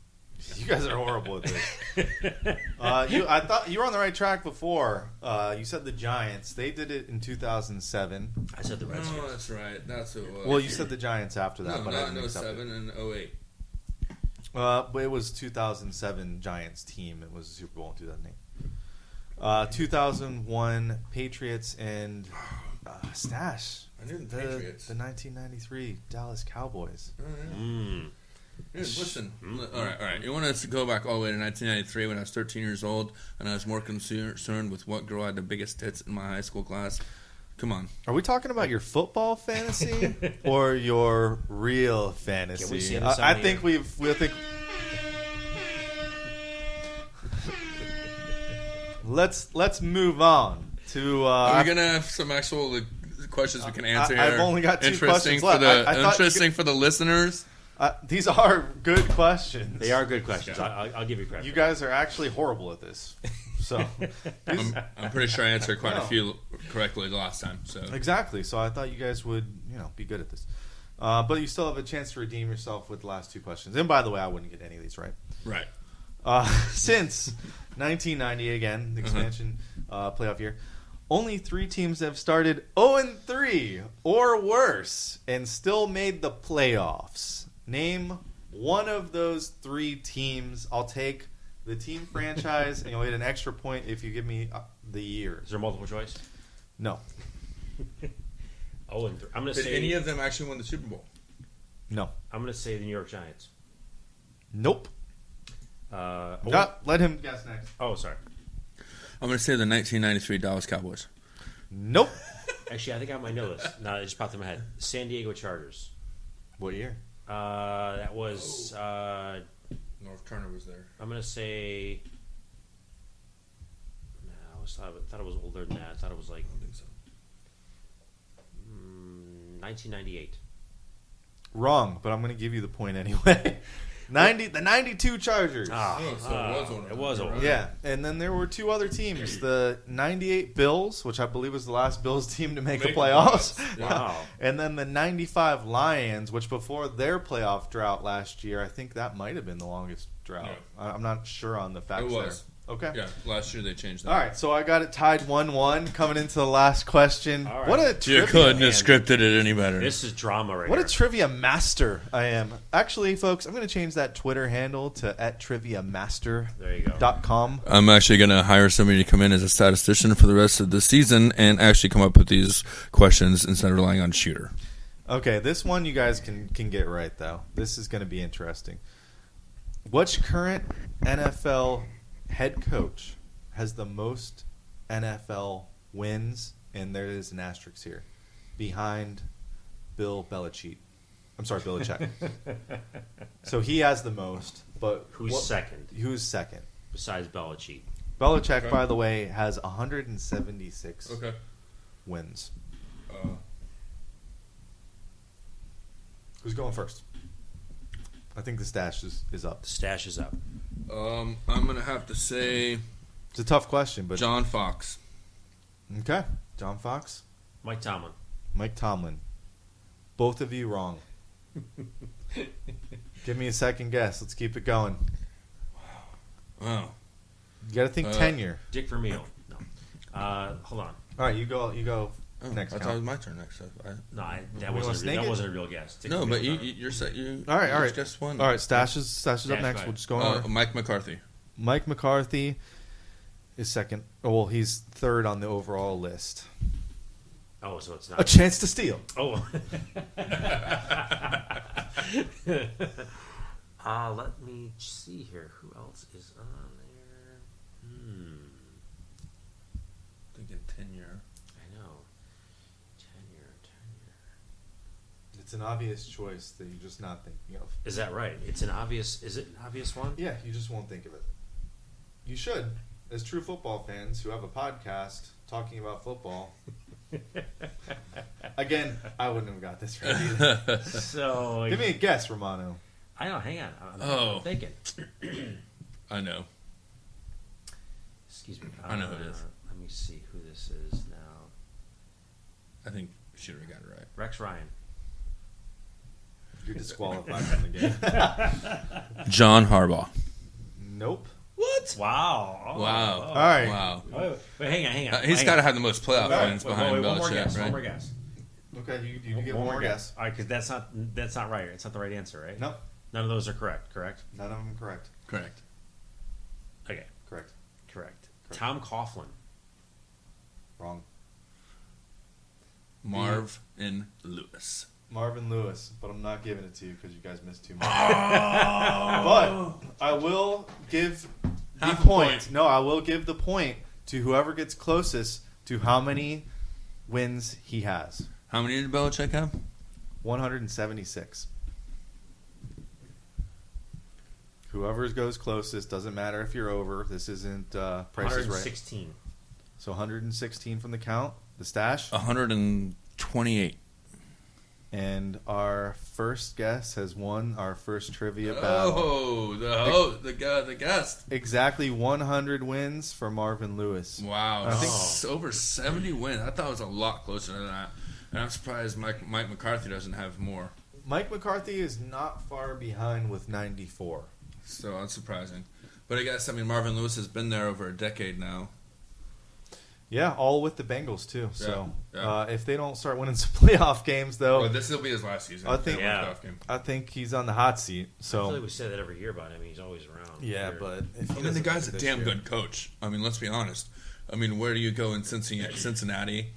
You guys are horrible at this. I thought you were on the right track before. You said the Giants. They did it in 2007. I said the Redskins. Oh, that's right. That's what it was. Well, you said the Giants after that, no, but I not didn't in accept 07 and 08. But it was 2007 Giants team. It was the Super Bowl in 2008. 2001 Patriots and Stache. I knew the The Patriots. 1993 Dallas Cowboys. Oh, yeah. Mm. Dude, listen. All right. You want us to go back all the way to 1993 when I was 13 years old and I was more concerned with what girl had the biggest tits in my high school class? Come on. Are we talking about your football fantasy or your real fantasy? Can we see this I on think here? we'll think. Let's move on to. Are we gonna have some actual questions we can answer here? I've only got two interesting questions for left. the I thought you interesting for the listeners. These are good questions. They are good questions. I'll give you credit. You guys are actually horrible at this. So I'm pretty sure I answered quite a No. few correctly last time. So exactly. So I thought you guys would, be good at this. But you still have a chance to redeem yourself with the last two questions. And by the way, I wouldn't get any of these right. right. Since 1990, again, the expansion playoff year, only 3 teams have started 0-3 or worse and still made the playoffs. Name one of those 3 teams. I'll take the team franchise, and you'll get an extra point if you give me the year. Is there multiple choice? No. Oh, and I'm going to Did say any of them actually win the Super Bowl? No. I'm going to say the New York Giants. Nope. Let him guess next. Oh, sorry. I'm going to say the 1993 Dallas Cowboys. Nope. Actually, I think I might know this. No, it just popped in my head. San Diego Chargers. What year? That was. North Turner was there. I'm going to say. No, I thought it was older than that. I thought it was like I don't think so. 1998. Wrong, but I'm going to give you the point anyway. The 92 Chargers. Oh, so it was older. It was You're older. right. Yeah, and then there were 2 other teams. The 98 Bills, which I believe was the last Bills team to make the Make the playoffs. playoffs. Wow. And then the 95 Lions, which before their playoff drought last year, I think that might have been the longest drought. Yeah. I'm not sure on the facts It was. there. Okay. Yeah, last year they changed that. All right, so I got it tied 1-1 coming into the last question. All right. What a You trivia couldn't have man. scripted it any better. This is drama right What a here. trivia master I am. Actually, folks, I'm going to change that Twitter handle to @triviamaster.com. There you go. I'm actually going to hire somebody to come in as a statistician for the rest of the season and actually come up with these questions instead of relying on Shooter. Okay, this one you guys can get right, though. This is going to be interesting. Which current NFL head coach has the most NFL wins, and there is an asterisk here, behind Bill Belichick? I'm sorry, Belichick. So he has the most, but Who's second Who's second? besides Belichick? Belichick, Okay. by the way, has 176 Okay. wins. Who's going first? I think the stash is up. The stash is up. I'm going to have to say It's a tough question, but John Fox. okay. John Fox, Mike Tomlin. Mike Tomlin. Both of you wrong. Give me a second guess. Let's keep it going. Wow. You got to think tenure. Dick Vermeil. No. Hold on. All right, you go Oh, next. I thought it was my turn next. No, that wanna wasn't snake it? a real guess. Dick No, Vermeil, but you're set. You All right, all right. Just one. All right, Stash is up Stash, next. go We'll just go on. Mike McCarthy. Mike McCarthy is second. Oh, well, he's third on the overall list. Oh, so it's A not. chance to steal. Oh. Let me see here. Who else is on there? Thinking tenure. I know. Tenure. It's an obvious choice that you're just not thinking of. Is that right? Is it an obvious one? Yeah, you just won't think of it. You should, as true football fans who have a podcast talking about football. Again, I wouldn't have got this right either. So Give me a guess, Romano. I know. Hang on. I'm thinking. I know. Excuse me. I know who it is. Let me see who this is now. I think she already got it right. Rex Ryan. You're disqualified from the game. John Harbaugh. Nope. What? Wow. Wow. All right. Wow. Wait, hang on. He's got to have the most playoff wins behind one more Belichick, guess. right? One more guess. Okay, you get one more guess. All right, because that's not right. It's not the right answer, right? No. None of those are correct. Correct. None of them correct. Correct. Okay. Correct. Tom Coughlin. Wrong. Marvin Lewis. Marvin Lewis, but I'm not giving it to you because you guys missed too much. Oh! But I will give the Half a point. point. No, I will give the point to whoever gets closest to how many wins he has. How many did Belichick have? 176. Whoever goes closest, doesn't matter if you're over. This isn't Price is Right. 116. So 116 from the count, the stash. 128. And our first guest has won our first trivia battle. Oh, the guest. Exactly 100 wins for Marvin Lewis. Wow. I think- It's over 70 wins. I thought it was a lot closer than that. And I'm surprised Mike McCarthy doesn't have more. Mike McCarthy is not far behind with 94. So that's surprising. But I guess, Marvin Lewis has been there over a decade now. Yeah, all with the Bengals, too. So yeah. if they don't start winning some playoff games, though, Well, this will be his last season. I think- Playoff game. I think he's on the hot seat. I feel like So we say that every year about him. He's always around. yeah, Weird. but if he The doesn't guy's make a it this damn year- good coach. Let's be honest. Where do you go in Cincinnati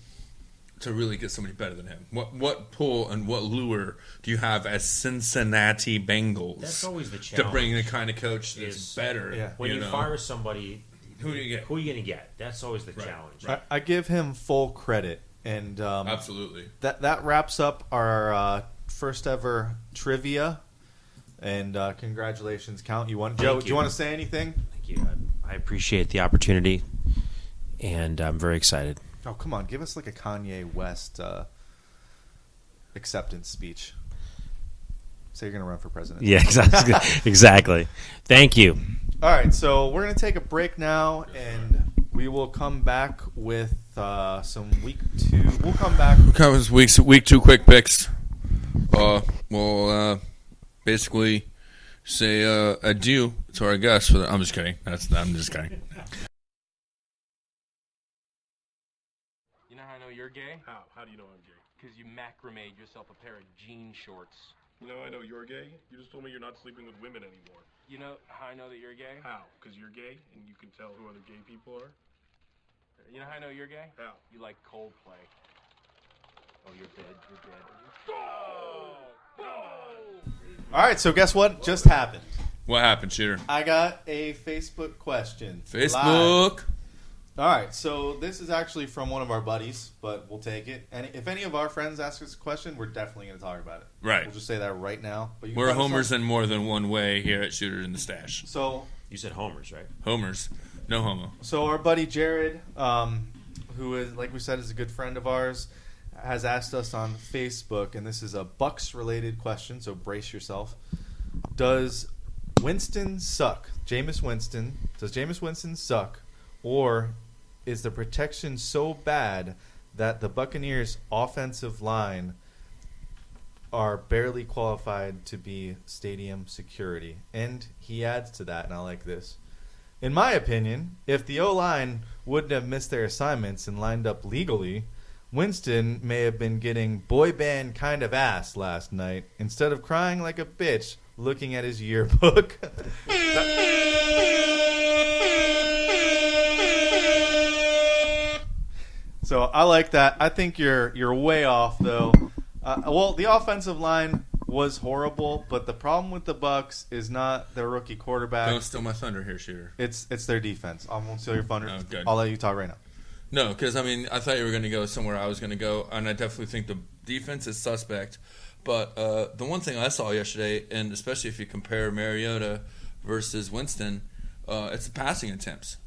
to really get somebody better than him? What pull and what lure do you have as Cincinnati Bengals? That's always the to challenge. bring the kind of coach that's Is- better. Yeah. When you know? fire somebody, Who do you get? who are you going to get? That's always the Right, challenge. right. I give him full credit. And Absolutely. that wraps up our first ever trivia. And congratulations, Count. You won. Joe, do you want to say anything? Thank you. I appreciate the opportunity, and I'm very excited. Oh, come on. Give us like a Kanye West acceptance speech. Say you're going to run for president. Yeah, exactly. Exactly. Thank you. All right, so we're going to take a break now, and we will come back with some week 2. We'll come back. Covers week 2 quick picks. We'll basically say adieu to our guests. I'm just kidding. I'm just kidding. You know how I know you're gay? How? How do you know I'm gay? Because you macrameed yourself a pair of jean shorts. You know I know you're gay? You just told me you're not sleeping with women anymore. You know how I know that you're gay? How? Because you're gay and you can tell who other gay people are? You know how I know you're gay? How? You like Coldplay. Oh, you're dead. You're dead. All right, so guess what just happened? What happened, Shooter? I got a Facebook question. Facebook. Live. All right, so this is actually from one of our buddies, but we'll take it. And if any of our friends ask us a question, we're definitely going to talk about it. Right. We'll just say that right now. But you can We're find us homers on- in more than one way here at Shooter in the Stash. So You said homers, right? Homers. No homo. So our buddy Jared, who is, like we said, is a good friend of ours, has asked us on Facebook, and this is a Bucs related question, so brace yourself. Does Winston suck? Jameis Winston. Does Jameis Winston suck? Or is the protection so bad that the Buccaneers' offensive line are barely qualified to be stadium security? And he adds to that, and I like this. In my opinion, if the O-line wouldn't have missed their assignments and lined up legally, Winston may have been getting boy band kind of ass last night instead of crying like a bitch looking at his yearbook. So I like that. I think you're way off though. Well, the offensive line was horrible, but the problem with the Bucs is not their rookie quarterback. Don't steal my thunder here, Shooter. It's their defense. I won't steal your thunder. Oh, good. I'll let you talk right now. No, because, I thought you were going to go somewhere I was going to go, and I definitely think the defense is suspect. But the one thing I saw yesterday, and especially if you compare Mariota versus Winston, it's the passing attempts.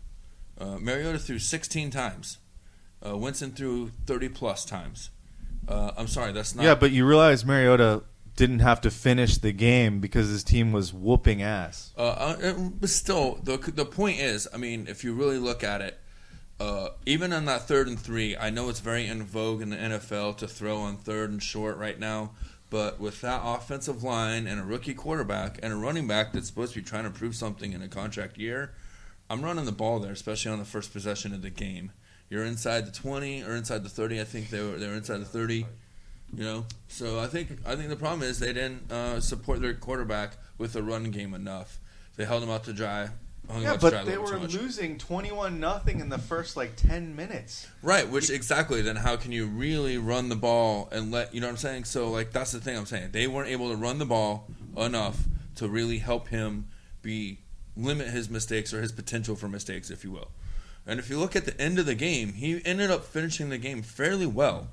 Mariota threw 16 times. Winston threw 30-plus times. I'm sorry, that's not... Yeah, but you realize Mariota didn't have to finish the game because his team was whooping ass. But still, the point is, if you really look at it, even on that 3rd and 3, I know it's very in vogue in the NFL to throw on 3rd and short right now, but with that offensive line and a rookie quarterback and a running back that's supposed to be trying to prove something in a contract year, I'm running the ball there, especially on the first possession of the game. You're inside the 20 or inside the 30. I think they were inside the 30. So I think the problem is they didn't support their quarterback with the run game enough. They held him out to dry. But they were losing 21-0 in the first 10 minutes. Right, which exactly. Then how can you really run the ball and let you know what I'm saying? So that's the thing I'm saying. They weren't able to run the ball enough to really help him limit his mistakes or his potential for mistakes, if you will. And if you look at the end of the game, he ended up finishing the game fairly well.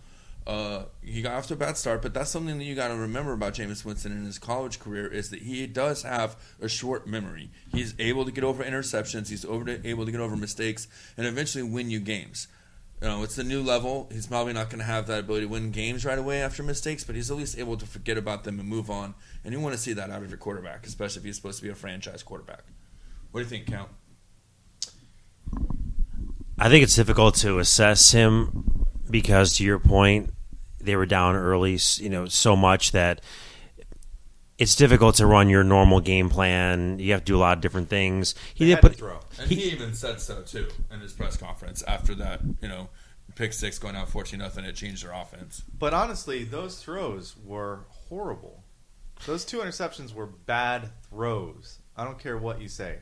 He got off to a bad start, but that's something that you got to remember about Jameis Winston in his college career is that he does have a short memory. He's able to get over interceptions. He's able to get over mistakes and eventually win you games. It's the new level. He's probably not going to have that ability to win games right away after mistakes, but he's at least able to forget about them and move on. And you want to see that out of your quarterback, especially if he's supposed to be a franchise quarterback. What do you think, Count? I think it's difficult to assess him because, to your point, they were down early, so much that it's difficult to run your normal game plan. You have to do a lot of different things. He even said so too in his press conference after that. Pick 6 going out 14-0, it changed their offense. But honestly, those throws were horrible. Those 2 interceptions were bad throws. I don't care what you say.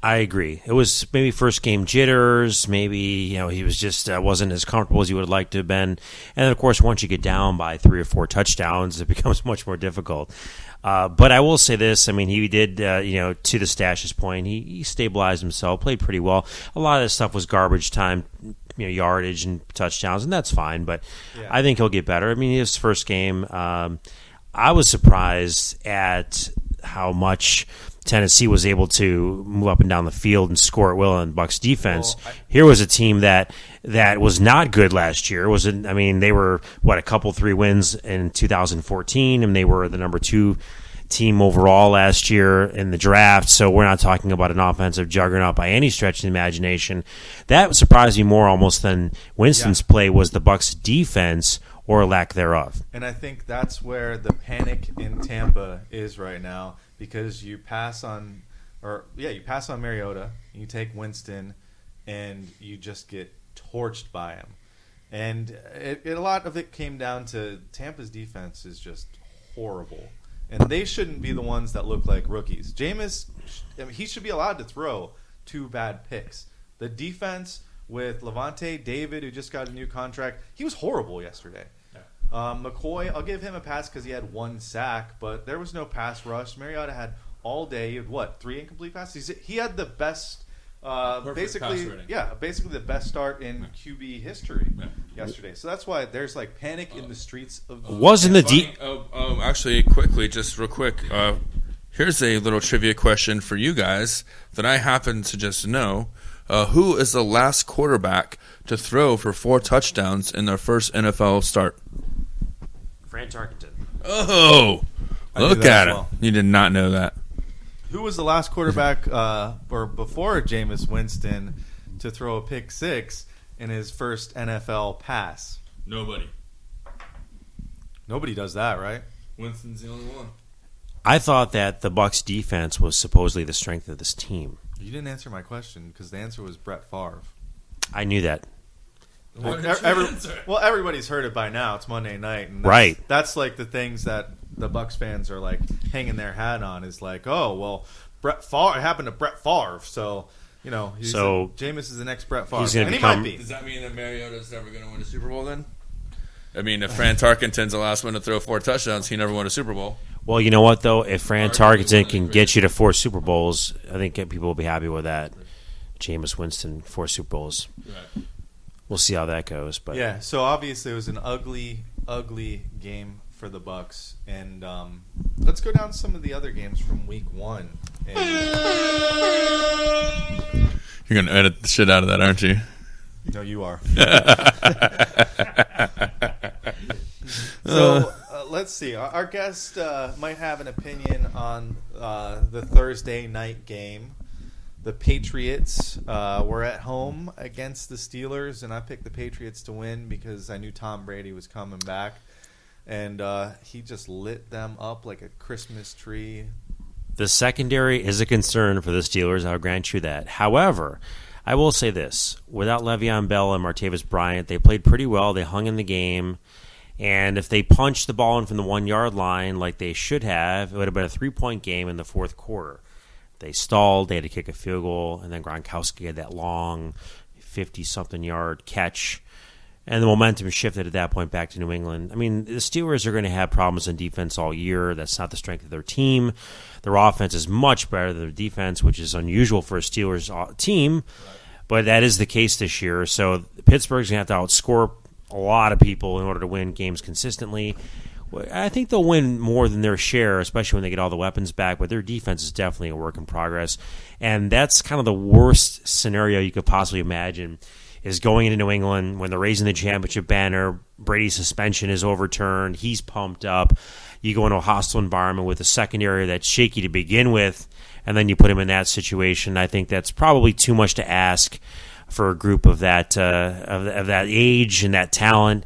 I agree. It was maybe first game jitters. Maybe he was just wasn't as comfortable as he would have liked to have been. And then, of course, once you get down by 3 or 4 touchdowns, it becomes much more difficult. But I will say this: he did, to the Stache's point, he stabilized himself, played pretty well. A lot of this stuff was garbage time, yardage and touchdowns, and that's fine. But yeah. I think he'll get better. His first game, I was surprised at how much Tennessee was able to move up and down the field and score at will on Bucs defense. Here was a team that was not good last year. They were a couple 3 wins in 2014, and they were the number 2 team overall last year in the draft. So we're not talking about an offensive juggernaut by any stretch of the imagination. That surprised me more almost than Winston's play was the Bucs defense or lack thereof. And I think that's where the panic in Tampa is right now. Because you pass on Mariota, you take Winston, and you just get torched by him. And a lot of it came down to Tampa's defense is just horrible. And they shouldn't be the ones that look like rookies. Jameis, he should be allowed to throw 2 bad picks. The defense with Levante David, who just got a new contract, he was horrible yesterday. McCoy, I'll give him a pass because he had 1 sack, but there was no pass rush. Mariota had all day. He had 3 incomplete passes? He had the best, basically the best start in QB history yesterday. So that's why there's panic in the streets of. Wasn't the deep? Actually, quickly, just real quick. Here's a little trivia question for you guys that I happen to just know. Who is the last quarterback to throw for 4 touchdowns in their first NFL start? Fran Tarkenton. Oh, look at him. You did not know that. Who was the last quarterback or before Jameis Winston to throw a pick 6 in his first NFL pass? Nobody. Nobody does that, right? Winston's the only one. I thought that the Bucs defense was supposedly the strength of this team. You didn't answer my question because the answer was Brett Favre. I knew that. Everybody's heard it by now. It's Monday night, and that's the things that the Bucs fans are hanging their hat on. Is Brett Favre. It happened to Brett Favre. So Jameis is the next Brett Favre. He's gonna and become- he might be. Does that mean that Mariota's never going to win a Super Bowl then? I mean, if Fran Tarkenton's the last one to throw 4 touchdowns, he never won a Super Bowl. Well, you know what, though? If Fran Arguably Tarkenton one can of the get you to 4 Super Bowls, I think people will be happy with that. Jameis Winston, 4 Super Bowls. Right. We'll see how that goes. But Yeah, so obviously it was an ugly, ugly game for the Bucs. And let's go down some of the other games from Week 1. And You're going to edit the shit out of that, aren't you? no, you are. So let's see. Our guest might have an opinion on the Thursday night game. The Patriots were at home against the Steelers, and I picked the Patriots to win because I knew Tom Brady was coming back. And he just lit them up like a Christmas tree. the secondary is a concern for the Steelers. I'll grant you that. However, I will say this. Without Le'Veon Bell and Martavis Bryant, they played pretty well. They hung in the game. And if they punched the ball in from the 1-yard line like they should have, it would have been a 3-point game in the fourth quarter. They stalled. They had to kick a field goal. And then Gronkowski had that long 50-something yard catch. And the momentum shifted at that point back to New England. I mean, the Steelers are going to have problems in defense all year. That's not the strength of their team. Their offense is much better than their defense, which is unusual for a Steelers team. But that is the case this year. So Pittsburgh's going to have to outscore a lot of people in order to win games consistently. I think they'll win more than their share, especially when they get all the weapons back. But their defense is definitely a work in progress. And that's kind of the worst scenario you could possibly imagine, is going into New England when they're raising the championship banner. Brady's suspension is overturned. He's pumped up. You go into a hostile environment with a secondary that's shaky to begin with, and then you put him in that situation. I think that's probably too much to ask for a group of that of that age and that talent.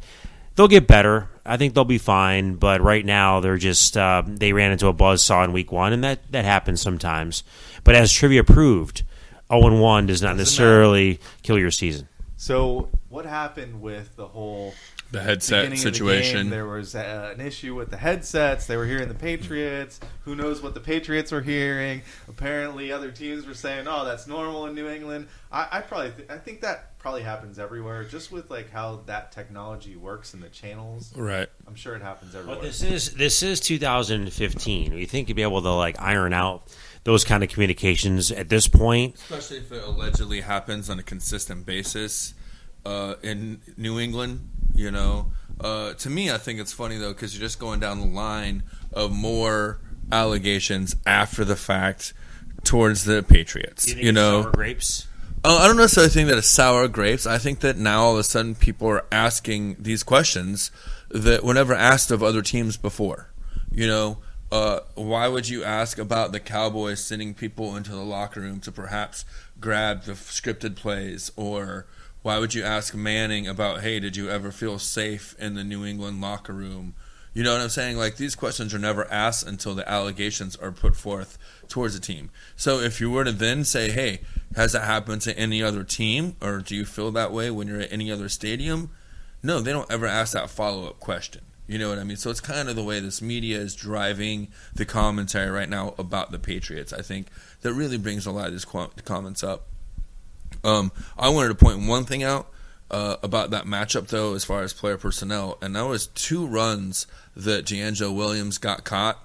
They'll get better. I think they'll be fine. But right now, they're just they ran into a buzzsaw in Week 1, and that happens sometimes. But as trivia proved, 0-1 does not necessarily kill your season. So what happened with the whole headset beginning of the situation? game? There was an issue with the headsets. They were hearing the Patriots. Who knows what the Patriots were hearing? Apparently, other teams were saying, "Oh, that's normal in New England." I think that probably happens everywhere, just with like how that technology works in the channels. Right. I'm sure it happens everywhere. But this is 2015. You think you'd be able to like iron out those kind of communications at this point? Especially if it allegedly happens on a consistent basis in New England, you know. To me, I think it's funny, though, because you're just going down the line of more allegations after the fact towards the Patriots. Do you think you it's know, sour grapes? I don't necessarily think that it's sour grapes. I think that now all of a sudden people are asking these questions that were never asked of other teams before. You know, why would you ask about the Cowboys sending people into the locker room to perhaps grab the scripted plays? Or why would you ask Manning about, hey, did you ever feel safe in the New England locker room? You know what I'm saying? Like, these questions are never asked until the allegations are put forth towards a team. So if you were to then say, hey, has that happened to any other team? Or do you feel that way when you're at any other stadium? No, they don't ever ask that follow-up question. You know what I mean? So it's kind of the way this media is driving the commentary right now about the Patriots. I think that really brings a lot of these comments up. I wanted to point one thing out about that matchup, though, as far as player personnel. And that was 2 runs that D'Angelo Williams got caught,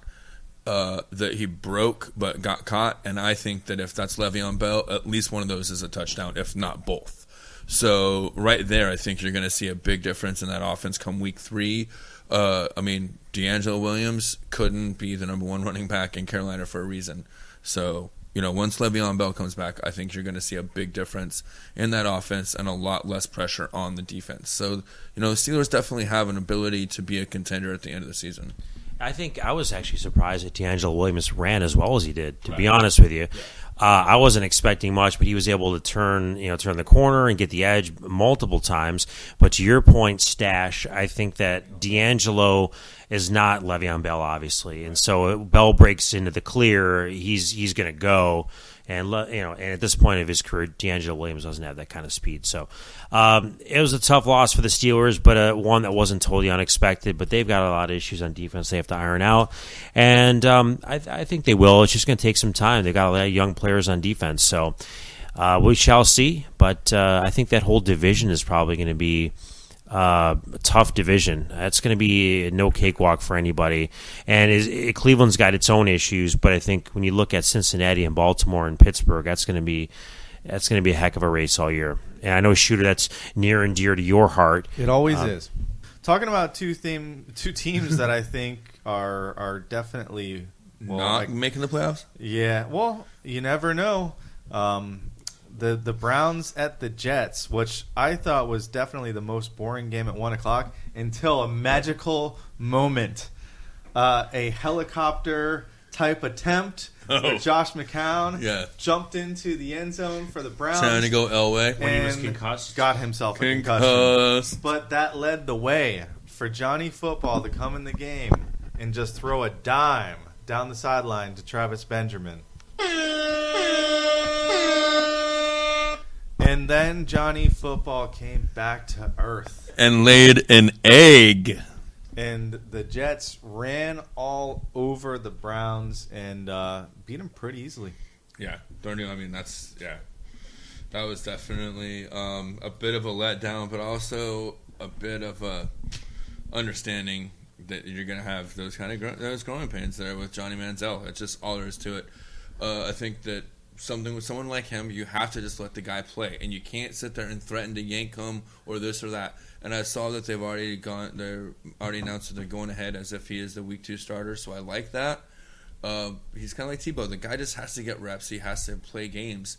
that he broke but got caught. And I think that if that's Le'Veon Bell, at least one of those is a touchdown, if not both. So right there, I think you're going to see a big difference in that offense come week 3. I mean, D'Angelo Williams couldn't be the number 1 running back in Carolina for a reason. So, you know, once Le'Veon Bell comes back, I think you're going to see a big difference in that offense and a lot less pressure on the defense. So, you know, the Steelers definitely have an ability to be a contender at the end of the season. I think I was actually surprised that D'Angelo Williams ran as well as he did, to be honest with you. I wasn't expecting much, but he was able to turn the corner and get the edge multiple times. But to your point, Stache, I think that D'Angelo is not Le'Veon Bell, obviously, and so Bell breaks into the clear, he's going to go. And and at this point of his career, D'Angelo Williams doesn't have that kind of speed. So it was a tough loss for the Steelers, but one that wasn't totally unexpected. But they've got a lot of issues on defense they have to iron out, and I think they will. It's just going to take some time. They've got a lot of young players on defense, so We shall see, but I think that whole division is probably going to be a tough division. That's going to be no cakewalk for anybody. And Cleveland's got its own issues, but I think when you look at Cincinnati and Baltimore and Pittsburgh, that's going to be a heck of a race all year. And I know, Shooter, that's near and dear to your heart. It always is. Talking about two teams that I think are definitely not making the playoffs. Yeah, well, you never know. The Browns at the Jets, which I thought was definitely the most boring game at 1:00 until a magical moment, a helicopter type attempt. Where Josh McCown jumped into the end zone for the Browns. Trying to go Elway. When he was concussed. Got himself a concussion. But that led the way for Johnny Football to come in the game and just throw a dime down the sideline to Travis Benjamin. And then Johnny Football came back to earth. And laid an egg. And the Jets ran all over the Browns and beat them pretty easily. Yeah, that was definitely a bit of a letdown, but also a bit of a understanding that you're going to have those kind of those growing pains there with Johnny Manziel. It's just all there is to it. I think that something with someone like him, you have to just let the guy play, and you can't sit there and threaten to yank him or this or that. And I saw that they've already announced that they're going ahead as if he is the week 2 starter. So I like that. He's kind of like Tebow. The guy just has to get reps. He has to play games.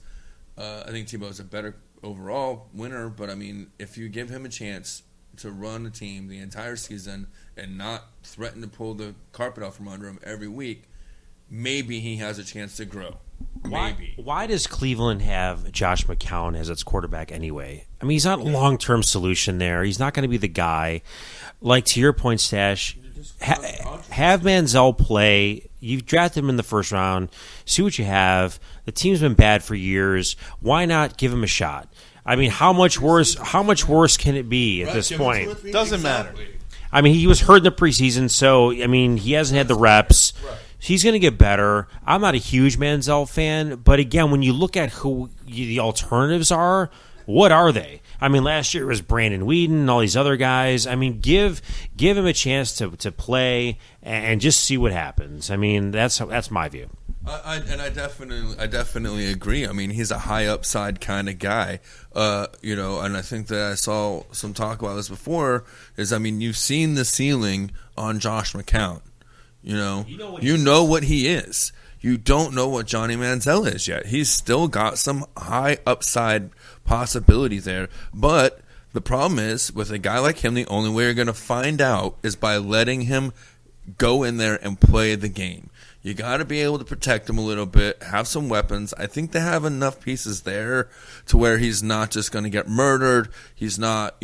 I think Tebow is a better overall winner. But I mean, if you give him a chance to run a team the entire season and not threaten to pull the carpet out from under him every week, maybe he has a chance to grow. Maybe. Why does Cleveland have Josh McCown as its quarterback anyway? I mean, he's not a long-term solution there. He's not going to be the guy. Like, to your point, Stache, have Manziel play. You've drafted him in the first round. See what you have. The team's been bad for years. Why not give him a shot? I mean, how much worse can it be at this point? Doesn't matter. I mean, he was hurt in the preseason, so, I mean, he hasn't had the reps. Right. He's going to get better. I'm not a huge Manziel fan, but again, when you look at who the alternatives are, what are they? I mean, last year it was Brandon Weeden and all these other guys. I mean, give him a chance to play and just see what happens. I mean, that's my view. I definitely agree. I mean, he's a high upside kind of guy, and I think that I saw some talk about this before. I mean, you've seen the ceiling on Josh McCown. You know what he is. You don't know what Johnny Manziel is yet. He's still got some high upside possibility there. But the problem is, with a guy like him, the only way you're going to find out is by letting him go in there and play the game. You got to be able to protect him a little bit, have some weapons. I think they have enough pieces there to where he's not just going to get murdered. He's not,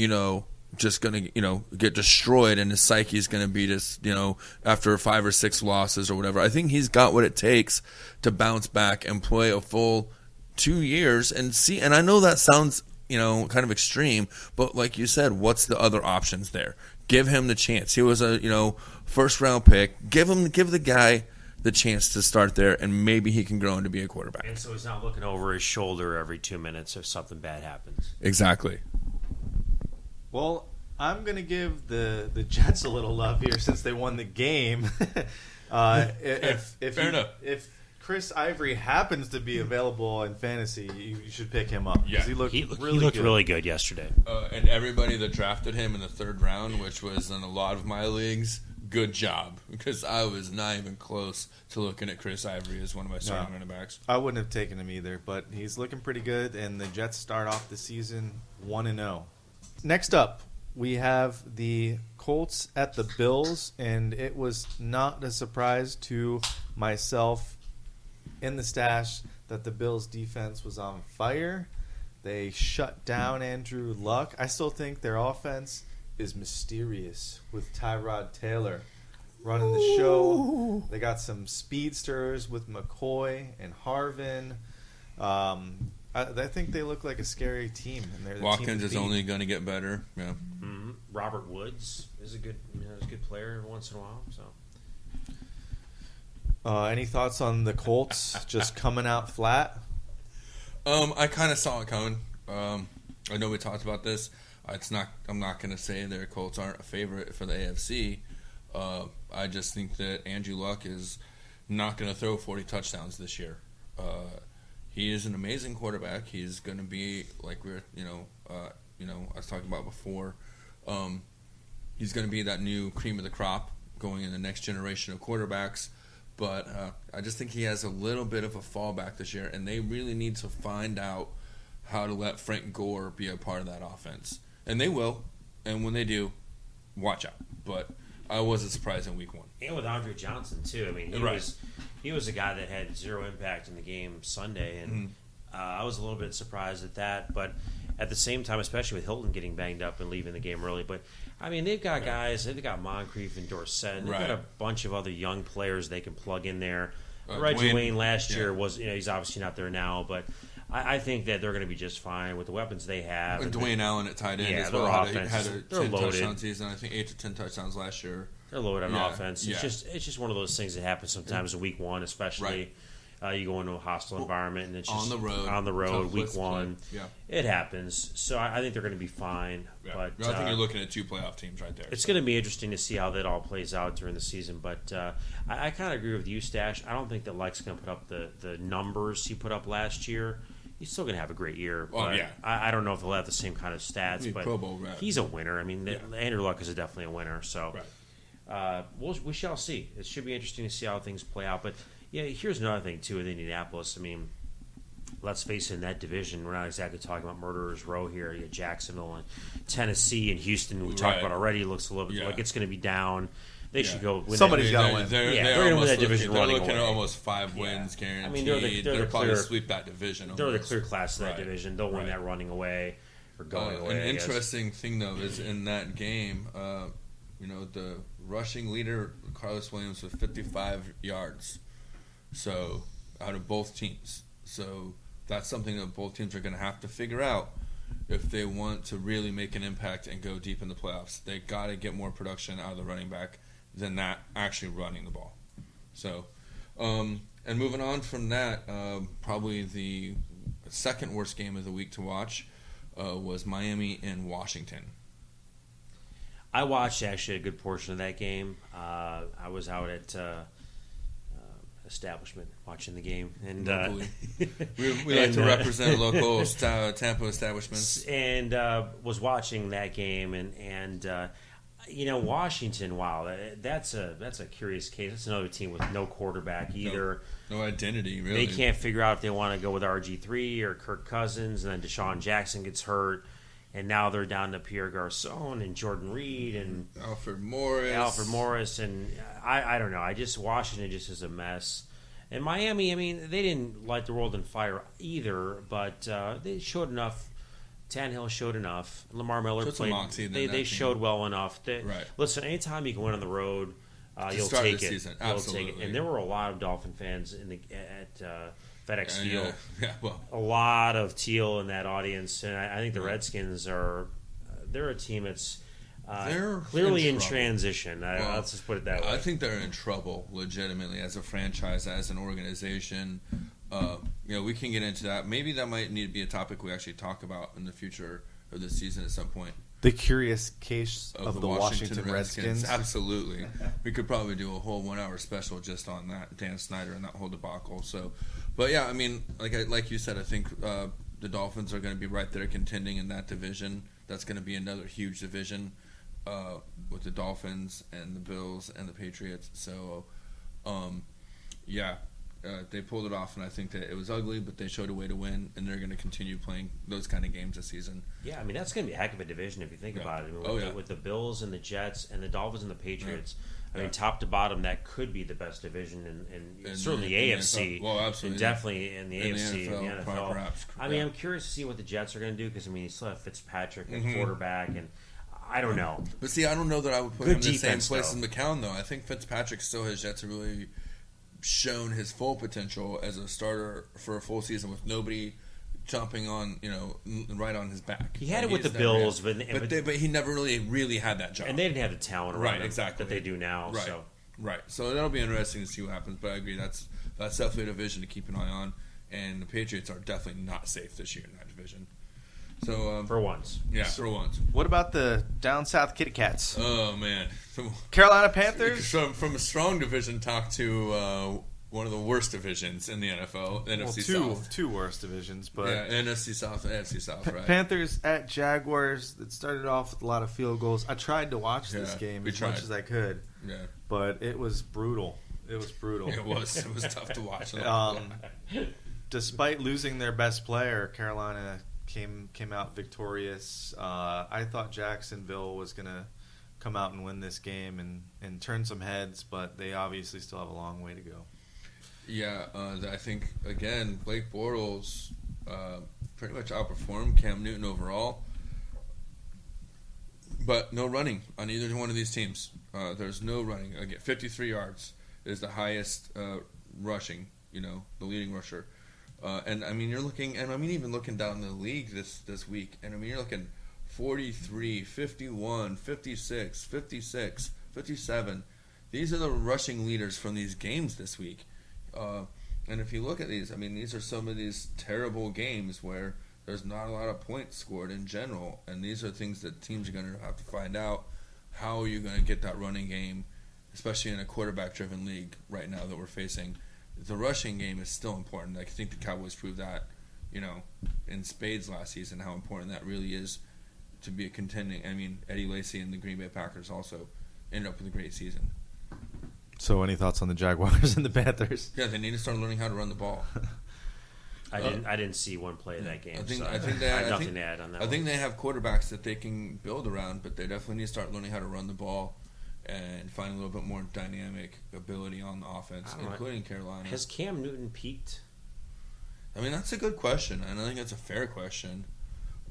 just going to, get destroyed, and his psyche is going to be just, after 5 or 6 losses or whatever. I think he's got what it takes to bounce back and play a full 2 years and see. And I know that sounds, kind of extreme, but like you said, what's the other options there? Give him the chance. He was a, first round pick. Give the guy the chance to start there, and maybe he can grow into be a quarterback. And so he's not looking over his shoulder every 2 minutes if something bad happens. Exactly. Well, I'm going to give the Jets a little love here since they won the game. Fair enough. If Chris Ivory happens to be available in fantasy, you should pick him up. Yeah. He looked really good yesterday. And everybody that drafted him in the 3rd round, which was in a lot of my leagues, good job, because I was not even close to looking at Chris Ivory as one of my starting running backs. I wouldn't have taken him either, but he's looking pretty good, and the Jets start off the season 1-0. Next up, we have the Colts at the Bills, and it was not a surprise to myself in the stash that the Bills' defense was on fire. They shut down Andrew Luck. I still think their offense is mysterious with Tyrod Taylor running the show. They got some speedsters with McCoy and Harvin. I think they look like a scary team. And they're the Watkins is only going to get better. Yeah. Mm-hmm. Robert Woods is a good player every once in a while. So, any thoughts on the Colts just coming out flat? I kind of saw it coming. I know we talked about this. I'm not going to say their Colts aren't a favorite for the AFC. I just think that Andrew Luck is not going to throw 40 touchdowns this year. He is an amazing quarterback. He's going to be like I was talking about before. He's going to be that new cream of the crop going in the next generation of quarterbacks. But I just think he has a little bit of a fallback this year, and they really need to find out how to let Frank Gore be a part of that offense. And they will, and when they do, watch out. But I wasn't surprised in week 1. And with Andre Johnson, too. I mean, he was a guy that had zero impact in the game Sunday, and I was a little bit surprised at that. But at the same time, especially with Hilton getting banged up and leaving the game early. But, I mean, they've got guys. They've got Moncrief and Dorsett. And they've got a bunch of other young players they can plug in there. Reggie Wayne last year was, he's obviously not there now, but I think that they're going to be just fine with the weapons they have. And Dwayne Allen at tight end as well. Had a 10 touchdown season. I think 8 to 10 touchdowns last year. They're loaded on offense. It's just one of those things that happens sometimes in week 1, especially. You go into a hostile environment and it's just on the road week 1. Yeah. It happens. So I think they're going to be fine. Yeah. But I think you're looking at 2 playoff teams right there. It's going to be interesting to see how that all plays out during the season. But I kind of agree with you, Stache. I don't think that Luck's going to put up the numbers he put up last year. He's still going to have a great year. But I don't know if he'll have the same kind of stats. But Pro Bowl, he's a winner. I mean, Andrew Luck is definitely a winner. So we shall see. It should be interesting to see how things play out. But yeah, here's another thing, too, with Indianapolis. I mean, let's face it, in that division, we're not exactly talking about Murderers Row here. You got Jacksonville and Tennessee and Houston, we talked about already. It looks a little bit like it's going to be down. They should go win. Somebody's got to win. They're going to win that division running away. They're looking at almost 5 wins guaranteed. I mean, they're probably sweep that division. They're the clear class of that division. They'll win that running away or going away. An interesting thing, though, is in that game, the rushing leader, Carlos Williams, with 55 yards. So, out of both teams. So, that's something that both teams are going to have to figure out if they want to really make an impact and go deep in the playoffs. They got to get more production out of the running back than that actually running the ball. So, and moving on from that, probably the second worst game of the week to watch was Miami and Washington. I watched actually a good portion of that game. I was out at establishment watching the game, and we like to represent local Tampa establishments, and was watching that game, and Washington. Wow, that's a curious case. That's another team with no quarterback either. No identity, really. They can't figure out if they want to go with RG3 or Kirk Cousins, and then Deshaun Jackson gets hurt. And now they're down to Pierre Garçon and Jordan Reed and Alfred Morris, and I don't know. Washington just is a mess. And Miami, I mean, they didn't light the world on fire either, but they showed enough. Tannehill showed enough. Lamar Miller played. They showed well enough. Listen, anytime you can win on the road, you'll take it. You'll take it. And there were a lot of Dolphin fans at FedEx Field. A lot of teal in that audience, and I think the Redskins they're a team that's they're clearly in transition. Let's just put it that way. I think they're in trouble, legitimately, as a franchise, as an organization. We can get into that. Maybe that might need to be a topic we actually talk about in the future of the season at some point. The curious case of the Washington Redskins. Absolutely. We could probably do a whole 1-hour special just on that, Dan Snyder and that whole debacle. So, but yeah, I mean, like you said, I think the Dolphins are going to be right there contending in that division. That's going to be another huge division with the Dolphins and the Bills and the Patriots. So, they pulled it off, and I think that it was ugly, but they showed a way to win, and they're going to continue playing those kind of games this season. Yeah, I mean, that's going to be a heck of a division if you think about it. I mean, with the Bills and the Jets and the Dolphins and the Patriots, I mean, top to bottom, that could be the best division in certainly the AFC. Well, absolutely. And definitely in the AFC NFL, and the NFL. Perhaps. I mean, I'm curious to see what the Jets are going to do because, I mean, you still have Fitzpatrick at quarterback, and I don't know. But see, I don't know that I would put him in the same place as McCown, though. I think Fitzpatrick still has yet to really shown his full potential as a starter for a full season with nobody jumping on, right on his back. He had it with the Bills, but he never really had that job. And they didn't have the talent around him that they do now. Right. So that'll be interesting to see what happens. But I agree, that's definitely a division to keep an eye on. and the Patriots are definitely not safe this year in that division. So For once. yeah, for once. What about the down south Kitty Cats? Oh man, Carolina Panthers? from a strong division talk to one of the worst divisions in the NFL, NFC South. Two worst divisions, but Yeah, NFC South, NFC South, right? Panthers at Jaguars. It started off with a lot of field goals. I tried to watch this game as much as I could, but it was brutal. It was brutal. It was tough to watch. Despite losing their best player, Carolina came out victorious. I thought Jacksonville was going to come out and win this game and turn some heads, but they obviously still have a long way to go. Yeah, I think, again, Blake Bortles pretty much outperformed Cam Newton overall. But no running on either one of these teams. There's no running. Again, 53 yards is the highest rushing, the leading rusher. And I mean, even looking down the league this week, and I mean, you're looking 43, 51, 56, 56, 57. These are the rushing leaders from these games this week. And if you look at these, I mean, these are some of these terrible games where there's not a lot of points scored in general, and these are things that teams are going to have to find out. How are you going to get that running game, especially in a quarterback-driven league right now that we're facing? The rushing game is still important. I think the Cowboys proved that, in spades last season, how important that really is to be a contending. I mean, Eddie Lacy and the Green Bay Packers also ended up with a great season. So, any thoughts on the Jaguars and the Panthers? Yeah, they need to start learning how to run the ball. I didn't see one play of that game. I think I have nothing to add on that. I think they have quarterbacks that they can build around, but they definitely need to start learning how to run the ball and find a little bit more dynamic ability on the offense, including Carolina. Has Cam Newton peaked? I mean, that's a good question, and I think that's a fair question.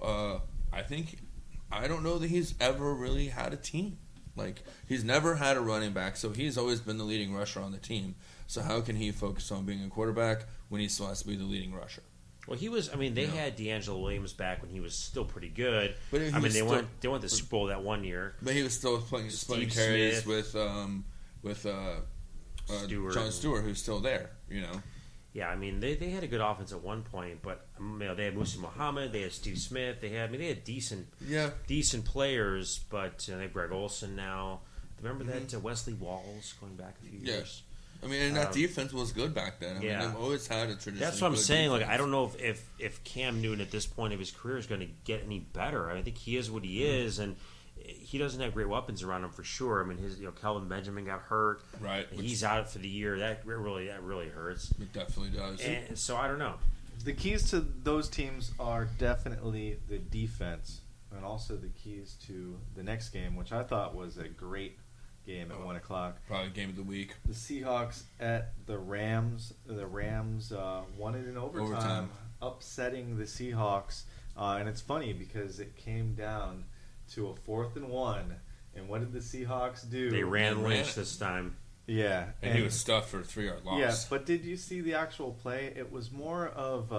I don't know that he's ever really had a team. Like, he's never had a running back, so he's always been the leading rusher on the team. So how can he focus on being a quarterback when he still has to be the leading rusher? Well, he was. I mean, they had D'Angelo Williams back when he was still pretty good. But they went to the Super Bowl that one year. But he was still splitting carries with John Stewart, who's still there. Yeah, I mean, they had a good offense at one point, but they had Musa Muhammad, they had Steve Smith, they had decent players, but they have Greg Olson now. Remember that Wesley Walls going back a few years? I mean, and that defense was good back then. I mean, they've always had a tradition. That's what I'm saying. Defense. Like, I don't know if Cam Newton at this point of his career is going to get any better. I think he is what he is, and he doesn't have great weapons around him for sure. I mean, Kelvin Benjamin got hurt. Right. He's out for the year. That really hurts. It definitely does. And so I don't know. The keys to those teams are definitely the defense, and also the keys to the next game, which I thought was a great game at 1 o'clock. Probably game of the week. The Seahawks at the Rams. The Rams won it in overtime, upsetting the Seahawks. And it's funny because it came down to a 4th and 1. And what did the Seahawks do? They ran Lynch this time. Yeah. And he was stuffed for a 3-yard loss. Yeah, but did you see the actual play? It was more of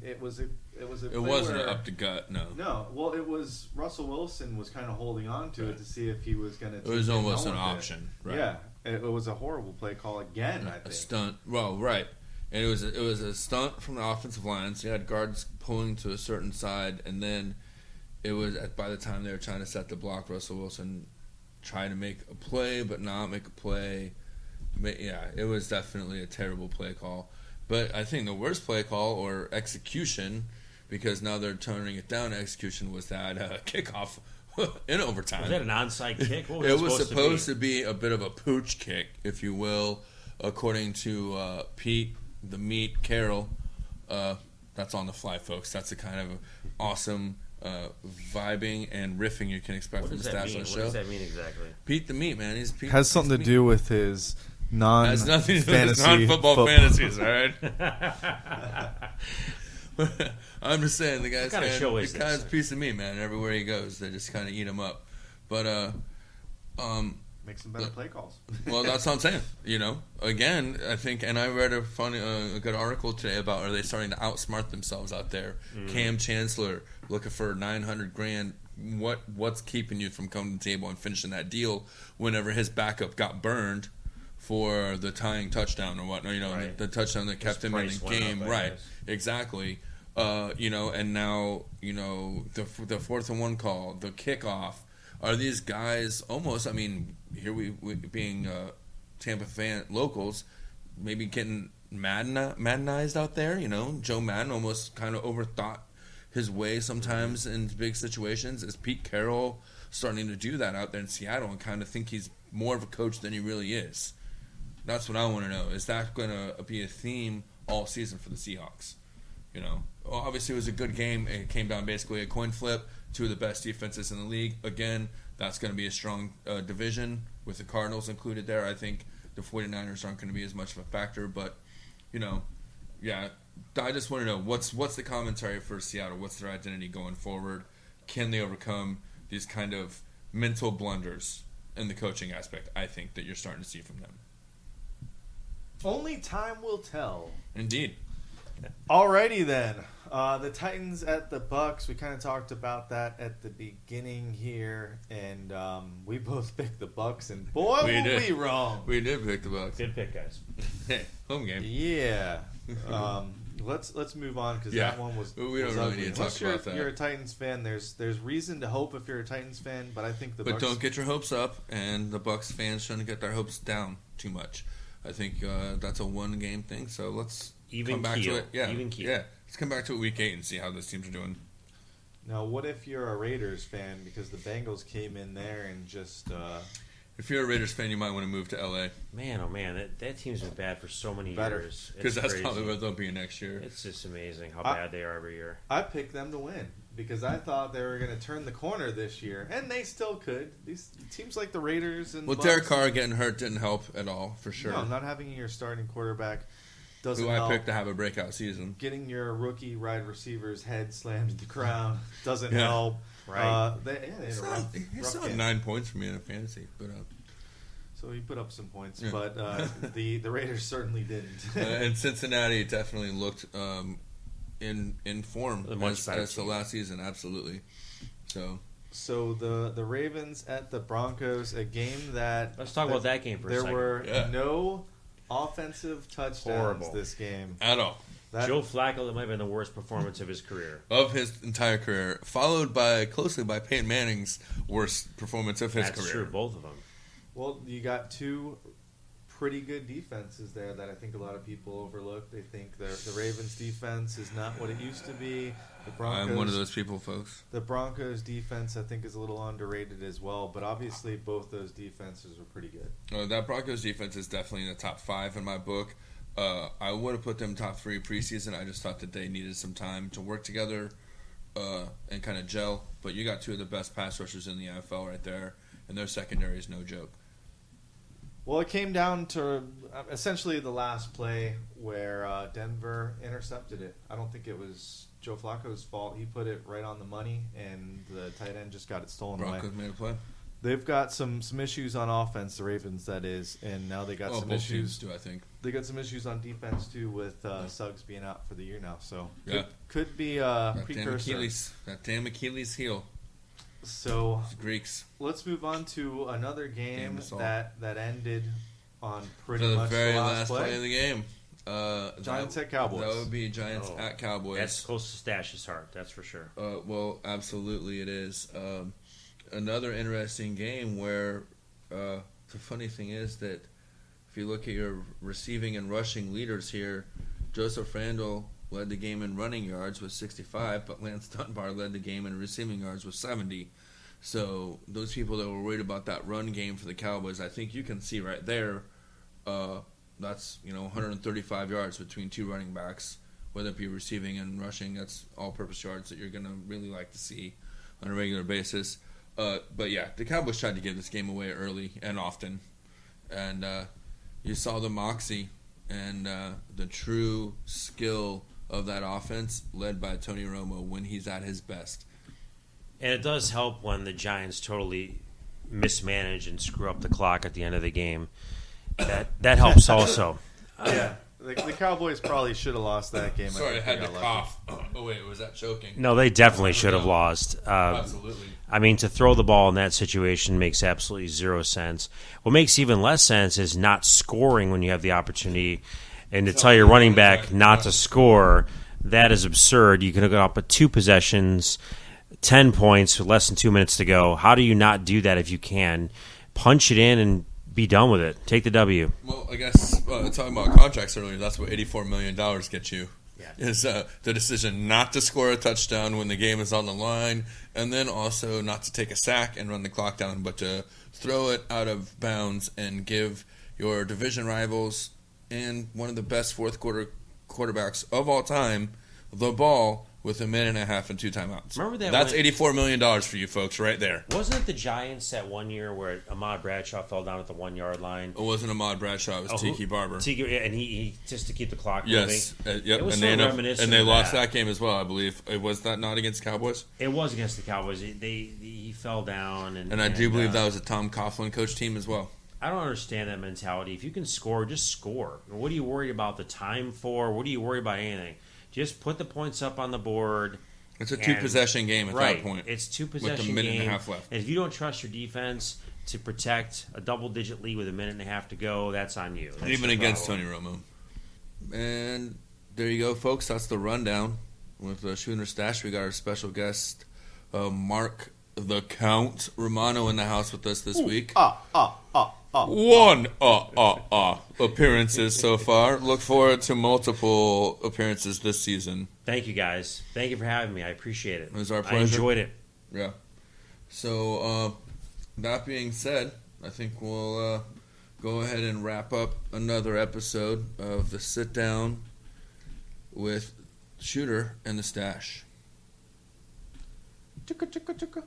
it was a it wasn't up the gut, no. No, well, it was Russell Wilson was kind of holding on to it to see if he was going to. It was almost an option, right? Yeah, it was a horrible play call again. I think a stunt. Well, right, and it was a stunt from the offensive line. So you had guards pulling to a certain side, and then it was by the time they were trying to set the block, Russell Wilson tried to make a play but not make a play. But yeah, it was definitely a terrible play call. But I think the worst play call or execution, because now they're turning it down, execution was that kickoff in overtime. Was that an onside kick? What was it was supposed to be a bit of a pooch kick, if you will, according to Pete the Meat Carroll. That's on the fly, folks. That's the kind of awesome vibing and riffing you can expect from the Stache on the show. What does that mean exactly? Pete the Meat, man. Has something to do with his has nothing to do with non-football fantasies, all right? I'm just saying, the guy's a piece of meat, man. Everywhere he goes, they just kind of eat him up. But make some better play calls. Well, that's what I'm saying. Again, I think, and I read a good article today about are they starting to outsmart themselves out there? Cam Chancellor looking for $900,000. What's keeping you from coming to the table and finishing that deal whenever his backup got burned for the tying touchdown or whatnot. Right. The touchdown that kept him in price the went game. up, I Right. guess. Exactly. And now the 4th and 1 call, the kickoff. Are these guys almost? I mean, here we being Tampa fan locals, maybe getting Maddenized out there. Joe Madden almost kind of overthought his way sometimes in big situations. Is Pete Carroll starting to do that out there in Seattle and kind of think he's more of a coach than he really is? That's what I want to know. Is that going to be a theme all season for the Seahawks? Obviously it was a good game. It came down basically a coin flip. Two of the best defenses in the league. Again, that's going to be a strong division with the Cardinals included there. I think the 49ers aren't going to be as much of a factor, but yeah. I just want to know what's the commentary for Seattle. What's their identity going forward? Can they overcome these kind of mental blunders in the coaching aspect? I think that you're starting to see from them. Only time will tell. Indeed. Alrighty then. The Titans at the Bucs. We kind of talked about that at the beginning here, and we both picked the Bucs, and boy, We were did. we wrong. We did pick the Bucs. Good pick, guys. Hey, home game. Yeah. Let's move on because Yeah. that one was. We don't was really ugly. need to Unless talk about that. You're a Titans fan. There's reason to hope if you're a Titans fan, but I think the But Bucs. don't get your hopes up, and the Bucs fans shouldn't get their hopes down too much. I think that's a one-game thing, so let's Even come back keel. to it. Yeah, Even keel. Yeah, let's come back to it week 8 and see how this teams are doing. Now, what if you're a Raiders fan because the Bengals came in there and just. If you're a Raiders fan, you might want to move to LA Man, oh man, that team's been bad for so many Better. years. because It's that's crazy. probably what they'll be next year. It's just amazing how I- bad they are every year. I picked them to win because I thought they were going to turn the corner this year, and they still could. These teams like the Raiders and Well, Bucs, Derek Carr getting hurt didn't help at all, for sure. No, not having your starting quarterback doesn't Who I help. picked to have a breakout season. Getting your rookie wide receiver's head slammed to the ground doesn't Yeah. help. Right. They had He's a rough still game. 9 points for me in a fantasy, but So he put up some points, Yeah. but the Raiders certainly didn't. and Cincinnati definitely looked in form A much better as the team. last season, absolutely. So So the Ravens at the Broncos, a game that Let's talk about that game for a there second. were Yeah. no offensive touchdowns Horrible. this game. at all. That, Joe Flacco, that might have been the worst performance of his career. Of his entire career, followed closely by Peyton Manning's worst performance of his That's career. true, both of them. well, you got two pretty good defenses there that I think a lot of people overlook. They think the Ravens defense is not what it used to be. The Broncos, I'm one of those people, folks. The Broncos defense I think is a little underrated as well, but obviously both those defenses were pretty good. That Broncos defense is definitely in the top 5 in my book. I would have put them top 3 preseason. I just thought that they needed some time to work together and kind of gel. But you got two of the best pass rushers in the NFL right there, and their secondary is no joke. Well, it came down to essentially the last play where Denver intercepted it. I don't think it was Joe Flacco's fault. He put it right on the money, and the tight end just got it stolen away. Broncos made a play. They've got some issues on offense, the Ravens, that is, and now they got some both issues. teams do, I think. They got some issues on defense too with Suggs being out for the year now. So Yeah. could be a That damn precursor. Achilles heel. So It's Greeks. let's move on to another game Damn us all. that ended on pretty To the much very the last last play of the game. Giants at Cowboys. That would be Giants Oh, at Cowboys. That's close to Stache's heart, that's for sure. Well, absolutely it is. Another interesting game where the funny thing is that if you look at your receiving and rushing leaders here, Joseph Randle led the game in running yards with 65, but Lance Dunbar led the game in receiving yards with 70. So those people that were worried about that run game for the Cowboys, I think you can see right there, that's 135 yards between two running backs, whether it be receiving and rushing. That's all-purpose yards that you're going to really like to see on a regular basis. But yeah, the Cowboys tried to give this game away early and often, and you saw the moxie and the true skill of that offense led by Tony Romo when he's at his best. And it does help when the Giants totally mismanage and screw up the clock at the end of the game. That helps also. Yeah. The Cowboys probably should have lost that game. Sorry, I think had they to got lucky. cough. Oh wait, was that choking? No, they definitely should have lost. Absolutely. I mean, to throw the ball in that situation makes absolutely zero sense. What makes even less sense is not scoring when you have the opportunity, and to tell your running back not to score. That is absurd. You can hook up with 2 possessions, 10 points with less than 2 minutes to go. How do you not do that if you can? Punch it in and be done with it. Take the W. Well, I guess talking about contracts earlier, that's what $84 million gets you. Yeah. Is the decision not to score a touchdown when the game is on the line, and then also not to take a sack and run the clock down, but to throw it out of bounds and give your division rivals and one of the best fourth quarter quarterbacks of all time the ball with 1.5 minutes and 2 timeouts. Remember that That's one- $84 million for you folks right there. Wasn't it the Giants that one year where Ahmad Bradshaw fell down at the 1-yard line? It wasn't Ahmad Bradshaw, it was Tiki Barber. Tiki, and he just to keep the clock Yes, moving. yep, It was and so they reminiscent and they of lost that. that game as well, I believe. Was that not against Cowboys? It was against the Cowboys. He fell down, And I do believe that was a Tom Coughlin coach team as well. I don't understand that mentality. If you can score, just score. What are you worried about the time for? What are you worried about anything? Just put the points up on the board. It's a 2-possession game at that point. It's 2-possession with a game. minute and a half left. And if you don't trust your defense to protect a double-digit lead with 1.5 minutes to go, that's on you. That's Even your against problem. Tony Romo. And there you go, folks. That's the rundown. With Schooner Stache, we got our special guest, Mark the Count Romano, in the house with us this week. One appearances so far. Look forward to multiple appearances this season. Thank you, guys. Thank you for having me. I appreciate it. It was our pleasure. I enjoyed it. Yeah. So, that being said, I think we'll go ahead and wrap up another episode of the Sit Down with Shooter and the Stache. Chicka, chicka, chicka.